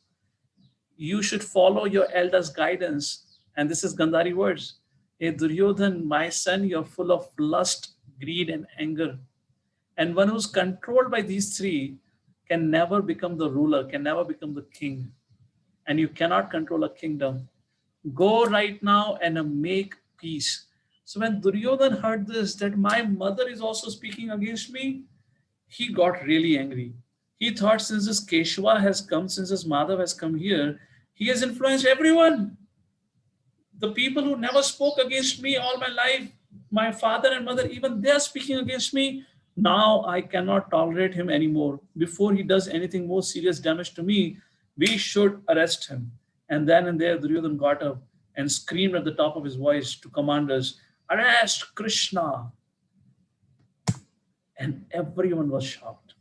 You should follow your elders' guidance. And this is Gandhari words. Hey, Duryodhana, my son, you're full of lust, greed, and anger. And one who's controlled by these three can never become the ruler, can never become the king. And you cannot control a kingdom. Go right now and make peace. So when Duryodhana heard this, that my mother is also speaking against me, he got really angry. He thought since this Keshava has come, since this Madhav has come here, he has influenced everyone. The people who never spoke against me all my life, my father and mother, even they are speaking against me. Now I cannot tolerate him anymore. Before he does anything more serious damage to me, we should arrest him. And then and there, Duryodhana got up and screamed at the top of his voice to commanders, arrest Krishna. And everyone was shocked.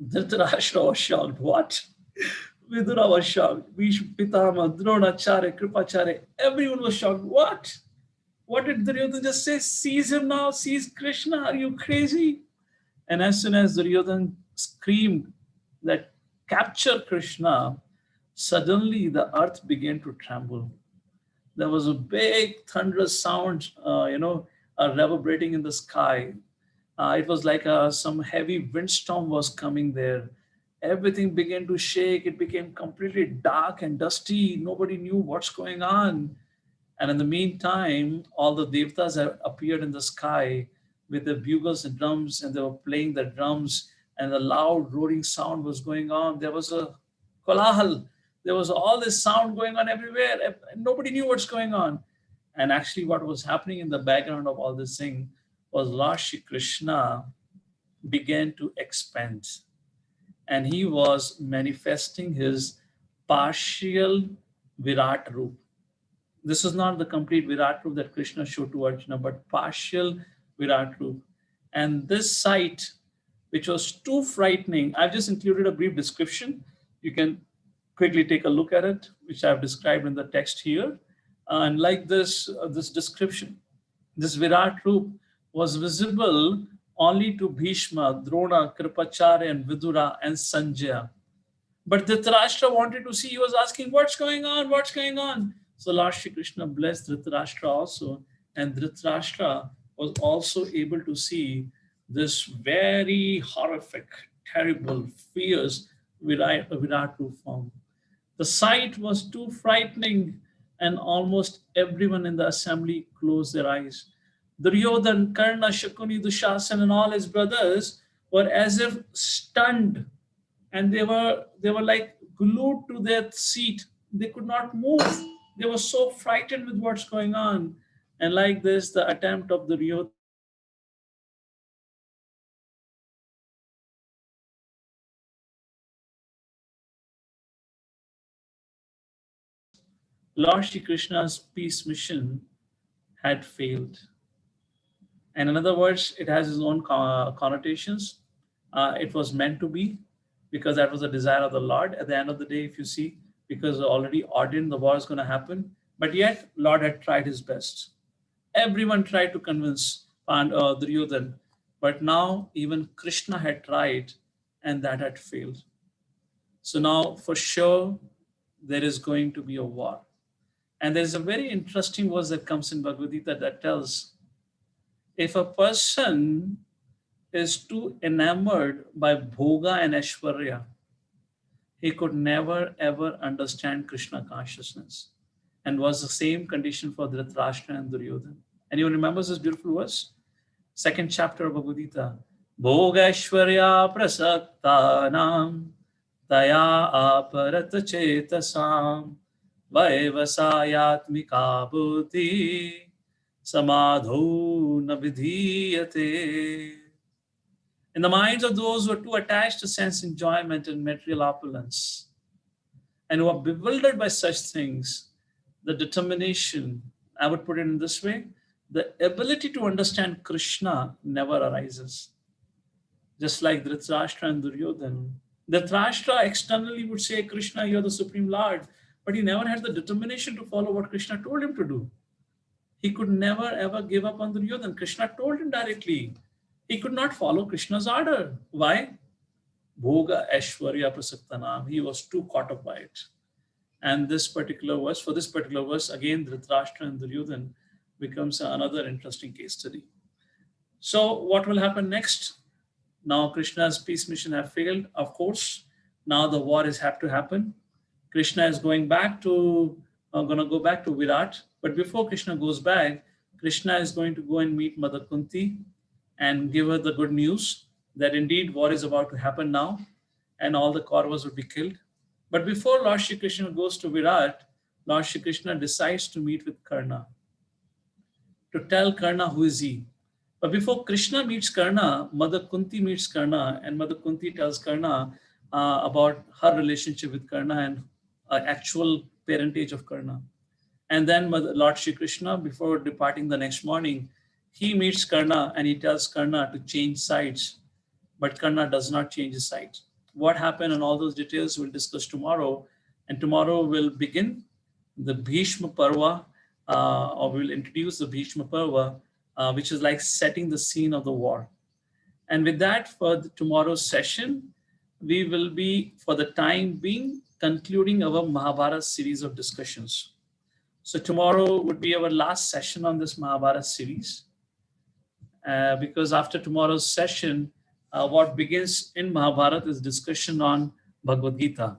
Dhritarashtra was shocked. What? Vidura was shocked. Pitama, Dronacharya, Kripacharya, everyone was shocked. What? What did Duryodhana just say? Seize him now, seize Krishna, are you crazy? And as soon as Duryodhana screamed that capture Krishna, suddenly the earth began to tremble. There was a big thunderous sound, reverberating in the sky. It was like some heavy windstorm was coming there. Everything began to shake. It became completely dark and dusty. Nobody knew what's going on. And in the meantime, all the devtas have appeared in the sky with the bugles and drums, and they were playing the drums, and the loud roaring sound was going on. There was a kolahal. There was all this sound going on everywhere. Nobody knew what's going on. And actually what was happening in the background of all this thing was Lord Shri Krishna began to expand. And he was manifesting his partial Virat Rupa. This is not the complete Virat Rupa that Krishna showed to Arjuna, but partial Virat Rupa. And this sight, which was too frightening, I've just included a brief description. You can quickly take a look at it, which I've described in the text here. And like this description, this Virat Roop was visible only to Bhishma, Drona, Kripacharya, and Vidura, and Sanjaya. But Dhritarashtra wanted to see, he was asking, what's going on? What's going on? So Lord Shri Krishna blessed Dhritarashtra also, and Dhritarashtra was also able to see this very horrific, terrible, fierce Virat Roop form. The sight was too frightening, and almost everyone in the assembly closed their eyes. Duryodhana, Karna, Shakuni, Dushasan, and all his brothers were as if stunned, and they were like glued to their seat. They could not move. They were so frightened with what's going on. And like this, the attempt of Duryodhana Lord Shri Krishna's peace mission had failed. And in other words, it has its own connotations. It was meant to be because that was the desire of the Lord. At the end of the day, if you see, because already ordained the war is going to happen, but yet Lord had tried his best. Everyone tried to convince Duryodhana, but now even Krishna had tried, and that had failed. So now for sure, there is going to be a war. And there's a very interesting verse that comes in Bhagavad Gita that tells, if a person is too enamored by bhoga and aishwarya, he could never ever understand Krishna consciousness. And was the same condition for Dhritarashtra and Duryodhana. Anyone remembers this beautiful verse? Second chapter of Bhagavad Gita. Bhoga aishwarya prasaktanam taya aparat chetasam vaivasayatmika buddhi samadho na vidhiyate. In the minds of those who are too attached to sense enjoyment and material opulence, and who are bewildered by such things, the determination, I would put it in this way, the ability to understand Krishna never arises. Just like Dhritarashtra and Duryodhana. Dhritarashtra externally would say, Krishna, you're the Supreme Lord, but he never had the determination to follow what Krishna told him to do. He could never ever give up on Duryodhana. Krishna told him directly. He could not follow Krishna's order. Why? Bhoga Aishwarya Prasaktanam. He was too caught up by it. And this particular verse, for this particular verse, again, Dhritarashtra and Duryodhana becomes another interesting case study. So what will happen next? Now Krishna's peace mission have failed, of course. Now the war is have to happen. Krishna is going to go back to Virat. But before Krishna goes back, Krishna is going to go and meet Mother Kunti and give her the good news that indeed war is about to happen now and all the Kauravas will be killed. But before Lord Shri Krishna goes to Virat, Lord Shri Krishna decides to meet with Karna, to tell Karna who is he. But before Krishna meets Karna, Mother Kunti meets Karna, and Mother Kunti tells Karna about her relationship with Karna and actual parentage of Karna. And then Lord Shri Krishna, before departing the next morning, he meets Karna and he tells Karna to change sides. But Karna does not change his side. What happened and all those details we'll discuss tomorrow. And tomorrow we'll begin the Bhishma Parva, or we'll introduce the Bhishma Parva, which is like setting the scene of the war. And with that, for tomorrow's session, we will be, for the time being, concluding our Mahabharata series of discussions. So tomorrow would be our last session on this Mahabharata series. Because after tomorrow's session, what begins in Mahabharata is discussion on Bhagavad Gita.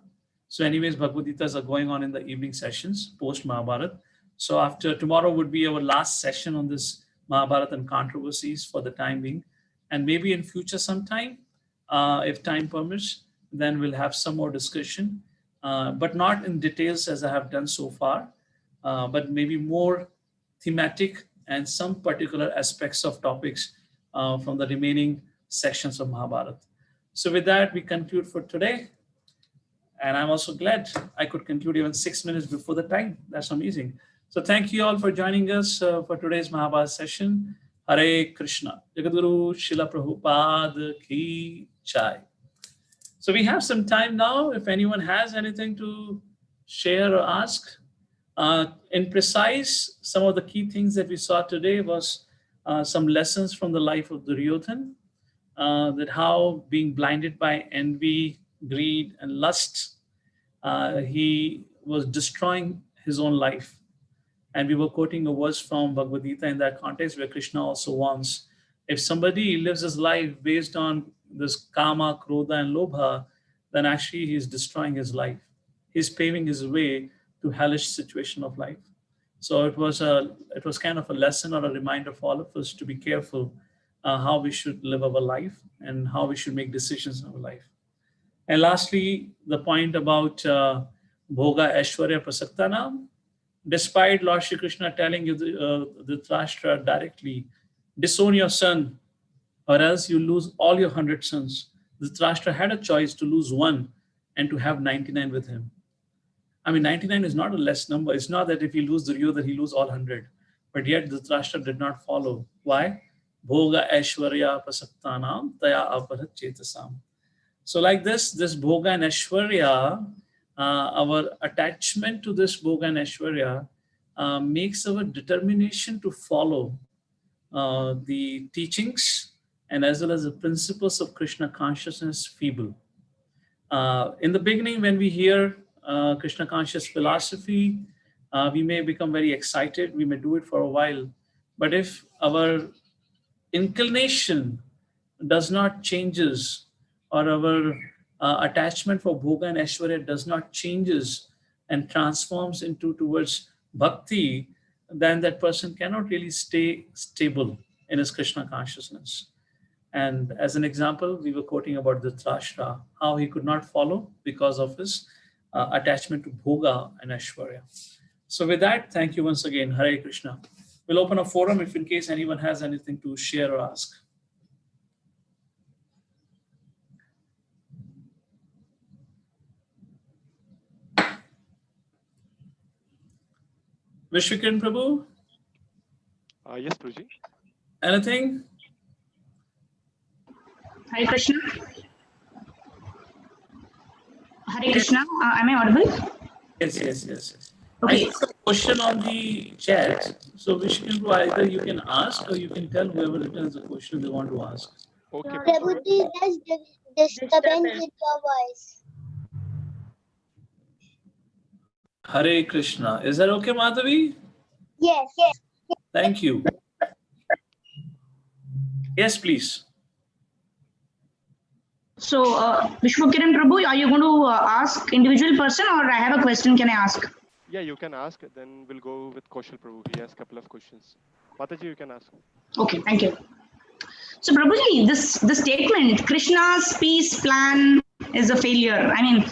So anyways, Bhagavad Gitas are going on in the evening sessions, post Mahabharata. So after tomorrow would be our last session on this Mahabharata and controversies for the time being. And maybe in future sometime, if time permits, then we'll have some more discussion, but not in details as I have done so far, but maybe more thematic and some particular aspects of topics from the remaining sections of Mahabharata. So with that, we conclude for today. And I'm also glad I could conclude even 6 minutes before the time. That's amazing. So thank you all for joining us for today's Mahabharata session. Hare Krishna. Jagadguru Srila Prabhupada Ki Jai. So we have some time now. If anyone has anything to share or ask, In precise, some of the key things that we saw today was some lessons from the life of Duryodhana, that how being blinded by envy, greed, and lust, he was destroying his own life. And we were quoting a verse from Bhagavad Gita in that context where Krishna also warns, if somebody lives his life based on this kama, krodha, and lobha, then actually he's destroying his life. He's paving his way to hellish situation of life. So it was kind of a lesson or a reminder for all of us to be careful how we should live our life and how we should make decisions in our life. And lastly, the point about bhoga aishwarya prasaktanam. Despite Lord Shri Krishna telling you the Dhritarashtra directly, disown your son, or else you lose all your 100 sons. The Dhritarashtra had a choice to lose one and to have 99 with him. I mean, 99 is not a less number. It's not that if he lose Duryodhana, he lose all 100. But yet the Dhritarashtra did not follow. Why? Bhoga aishwarya prasaktanam taya aparat chetasam. So like this bhoga and aishwarya, our attachment to this bhoga and aishwarya makes our determination to follow the teachings and as well as the principles of Krishna consciousness feeble. In the beginning, when we hear Krishna conscious philosophy, we may become very excited. We may do it for a while. But if our inclination does not changes, or our attachment for bhoga and aishwarya does not changes and transforms into towards bhakti, then that person cannot really stay stable in his Krishna consciousness. And as an example, we were quoting about the Dhritarashtra, how he could not follow because of his attachment to bhoga and aishwarya. So with that, thank you once again. Hare Krishna. We'll open a forum if in case anyone has anything to share or ask. Vishwakiran Prabhu, Yes, Prabhuji. anything? Hare Krishna. Hare Krishna. Am I audible? Yes. Okay. I see a question on the chat. So Vishwakiran Prabhu, either you can ask or you can tell whoever returns the question they want to ask. Okay, Prabhuji, there's disturbance with your voice. Hare Krishna. Is that okay, Madhavi? Yes. Thank you. Yes, please. So, Vishwakiran Prabhu, are you going to ask individual person, or I have a question? Can I ask? Yeah, you can ask. Then we'll go with Kaushal Prabhu. He has a couple of questions. Mataji, you can ask. Okay, thank you. So, Prabhuji, the statement Krishna's peace plan is a failure. I mean,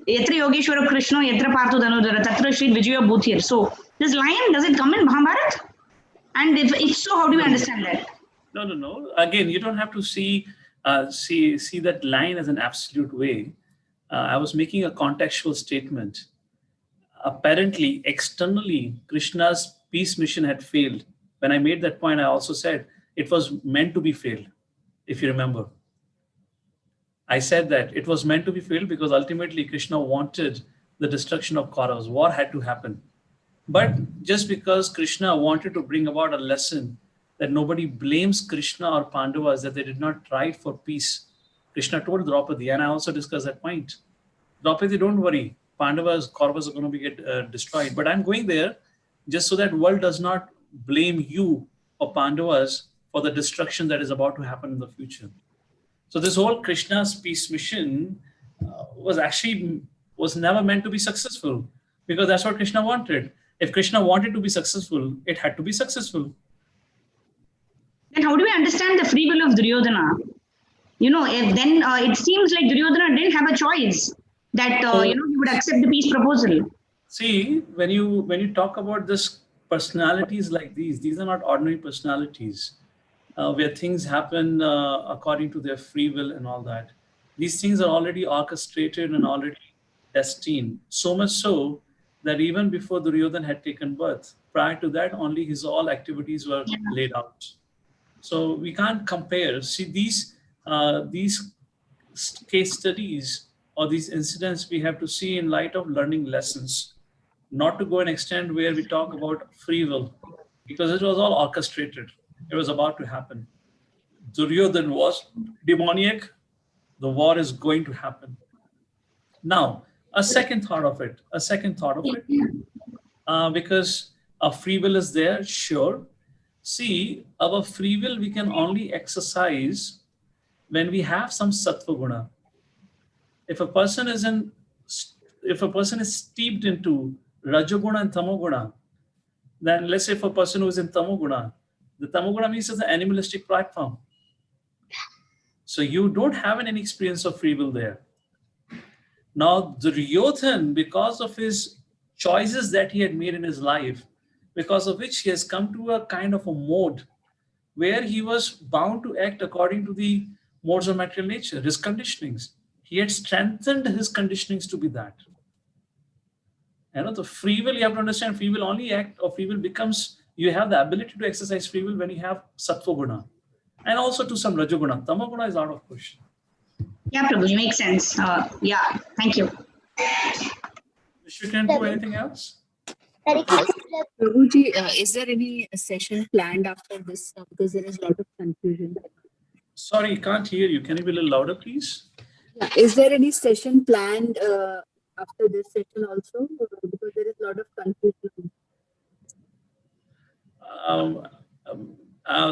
Yatra Yogeshwara Krishna, Yatra Partho Dhanudhara, Tatra Shri Vijaya Bhutir. So, this line, does it come in Mahabharata? And if so, how do you understand that? No. Again, you don't have to see that line as an absolute way. I was making a contextual statement. Apparently, externally, Krishna's peace mission had failed. When I made that point, I also said it was meant to be failed, if you remember. I said that it was meant to be failed because ultimately Krishna wanted the destruction of Kauravas. War had to happen. But just because Krishna wanted to bring about a lesson that nobody blames Krishna or Pandavas that they did not try for peace, Krishna told Draupadi, and I also discussed that point. Draupadi, don't worry. Pandavas, Kauravas are going to get destroyed. But I'm going there just so that world does not blame you or Pandavas for the destruction that is about to happen in the future. So this whole Krishna's peace mission was never meant to be successful because that's what Krishna wanted. If Krishna wanted to be successful, it had to be successful. Then how do we understand the free will of Duryodhana? You know, then it seems like Duryodhana didn't have a choice that he would accept the peace proposal. See, when you talk about this personalities like these are not ordinary personalities where things happen according to their free will and all that. These things are already orchestrated and already destined. So much so that even before Duryodhana had taken birth, prior to that, only his all activities were laid out. So we can't compare. See, these case studies or these incidents we have to see in light of learning lessons. not to go an extent where we talk about free will, because it was all orchestrated. It was about to happen. Duryodhana was demoniac. The war is going to happen. Now, a second thought of it, because our free will is there, sure. See, our free will we can only exercise when we have some sattva guna. If a person is steeped into rajoguna and tamoguna, then let's say if a person who is in tamoguna, the tamoguna means it's an animalistic platform. So you don't have any experience of free will there. Now, Duryodhana, because of his choices that he had made in his life, because of which he has come to a kind of a mode where he was bound to act according to the modes of material nature, his conditionings. He had strengthened his conditionings to be that. The free will, you have to understand, free will only act, or free will becomes, you have the ability to exercise free will when you have sattva guna. And also to some rajoguna. Tamoguna is out of question. Yeah, Prabhuji, makes sense. Yeah, thank you. You can do anything else? Prabhuji, is there any session planned after this? Because there is a lot of confusion. Sorry, can't hear you. Can you be a little louder, please? Yeah. Is there any session planned after this session also? Because there is a lot of confusion.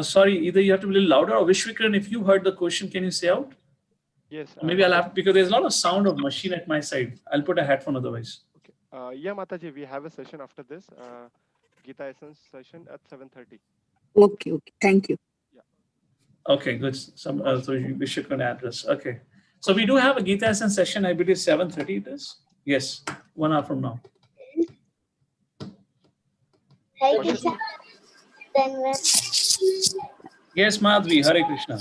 Sorry, either you have to be a little louder, or Vishwikaran, if you heard the question, can you say out? Yes. Maybe I'll have, because there's a lot of sound of machine at my side. I'll put a headphone otherwise. Okay. Yeah, Mataji, we have a session after this. Gita Essence session at 7:30. Okay, thank you. Yeah. Okay, good. So Vishwikaran address. Okay. So we do have a Gita Essence session, I believe 7:30 it is. Yes, 1 hour from now. Hare Krishna. Then when Yes, Madhvi, Hare Krishna.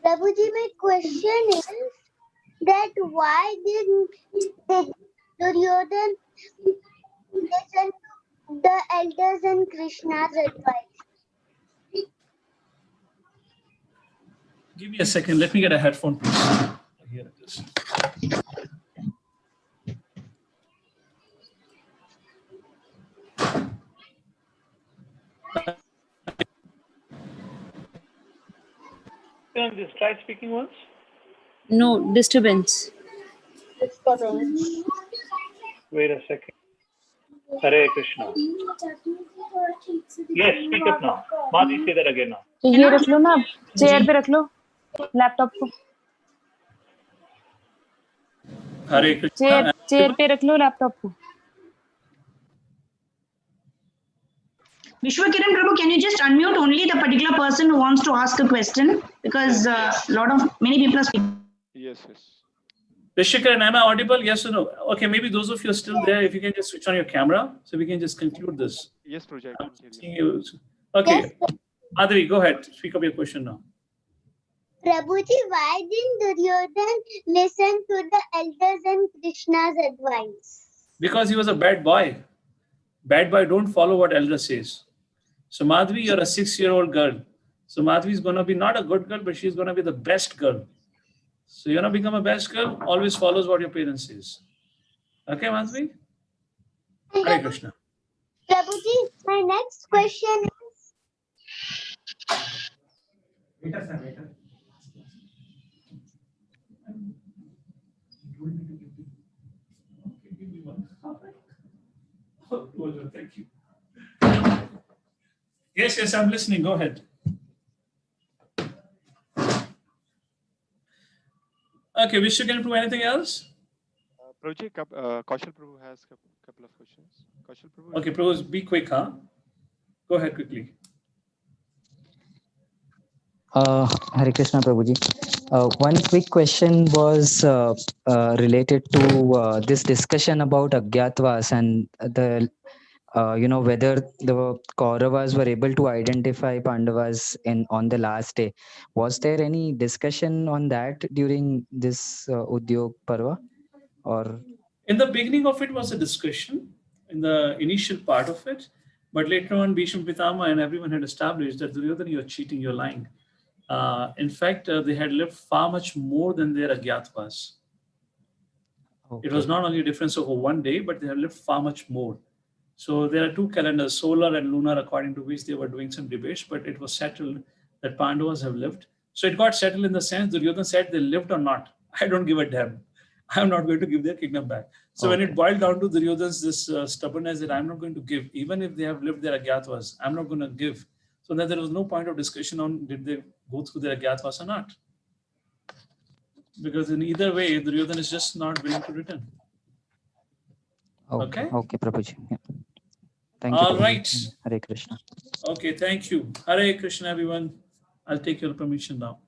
Prabhuji, my question is that why did Duryodhana listen to the elders and Krishna's advice? Give me a second. Let me get a headphone, please. Here it is. Can you try speaking once? No disturbance. Wait a second. Hare Krishna. Yes, speak up now. Madhvi, say that again now. ये रख लो ना, chair पे रख लो laptop को, Hare Krishna. Chair पे रख लो laptop को. Vishwakiran Prabhu, can you just unmute only the particular person who wants to ask a question? Because many people are speaking. Yes. Vishwakaran, am I audible? Yes or no? Okay, maybe those of you are still there. If you can just switch on your camera, so we can just conclude this. Yes, Project. I'm seeing you. Okay, Yes. Madhvi, go ahead. Speak up your question now. Prabhuji, why didn't Duryodhana listen to the elders and Krishna's advice? Because he was a bad boy. Bad boy don't follow what elder says. So Madhvi, you're a 6-year-old girl. So Madhvi is going to be not a good girl, but she's going to be the best girl. So you want to become a best girl, always follows what your parents says. Okay, Madhvi? Hare Krishna. Prabhuji, my next question is, Thank you. Yes, I'm listening. Go ahead. Okay, Vishnu, can you do anything else? Project, Kaushal Prabhu has a couple of questions. Kaushal Prabhu. Okay, Prabhu, be quick, huh? Go ahead quickly. Hare Krishna Prabhuji. One quick question was related to this discussion about Agyatwas and the whether the Kauravas were able to identify Pandavas on the last day. Was there any discussion on that during this Udyog Parva? Or in the beginning of it was a discussion in the initial part of it, but later on Bhishma Pitama and everyone had established that Duryodhana, you're cheating, you're lying. In fact, they had lived far much more than their Agyatwas. It was not only a difference of one day, but they have lived far much more. So there are two calendars, solar and lunar, according to which they were doing some debates, but it was settled that Pandavas have lived. So it got settled in the sense Duryodhana said they lived or not. I don't give a damn. I'm not going to give their kingdom back. So when it boiled down to Duryodhana's this stubbornness that I'm not going to give, even if they have lived their Agyatavas, I'm not going to give. So then there was no point of discussion on did they go through their Agyatavas or not. Because in either way, Duryodhana is just not willing to return. Okay? Okay, Prabhuji. Yeah. Thank you. All Prabhuji. right. Hare Krishna. Okay, thank you. Hare Krishna, everyone. I'll take your permission now.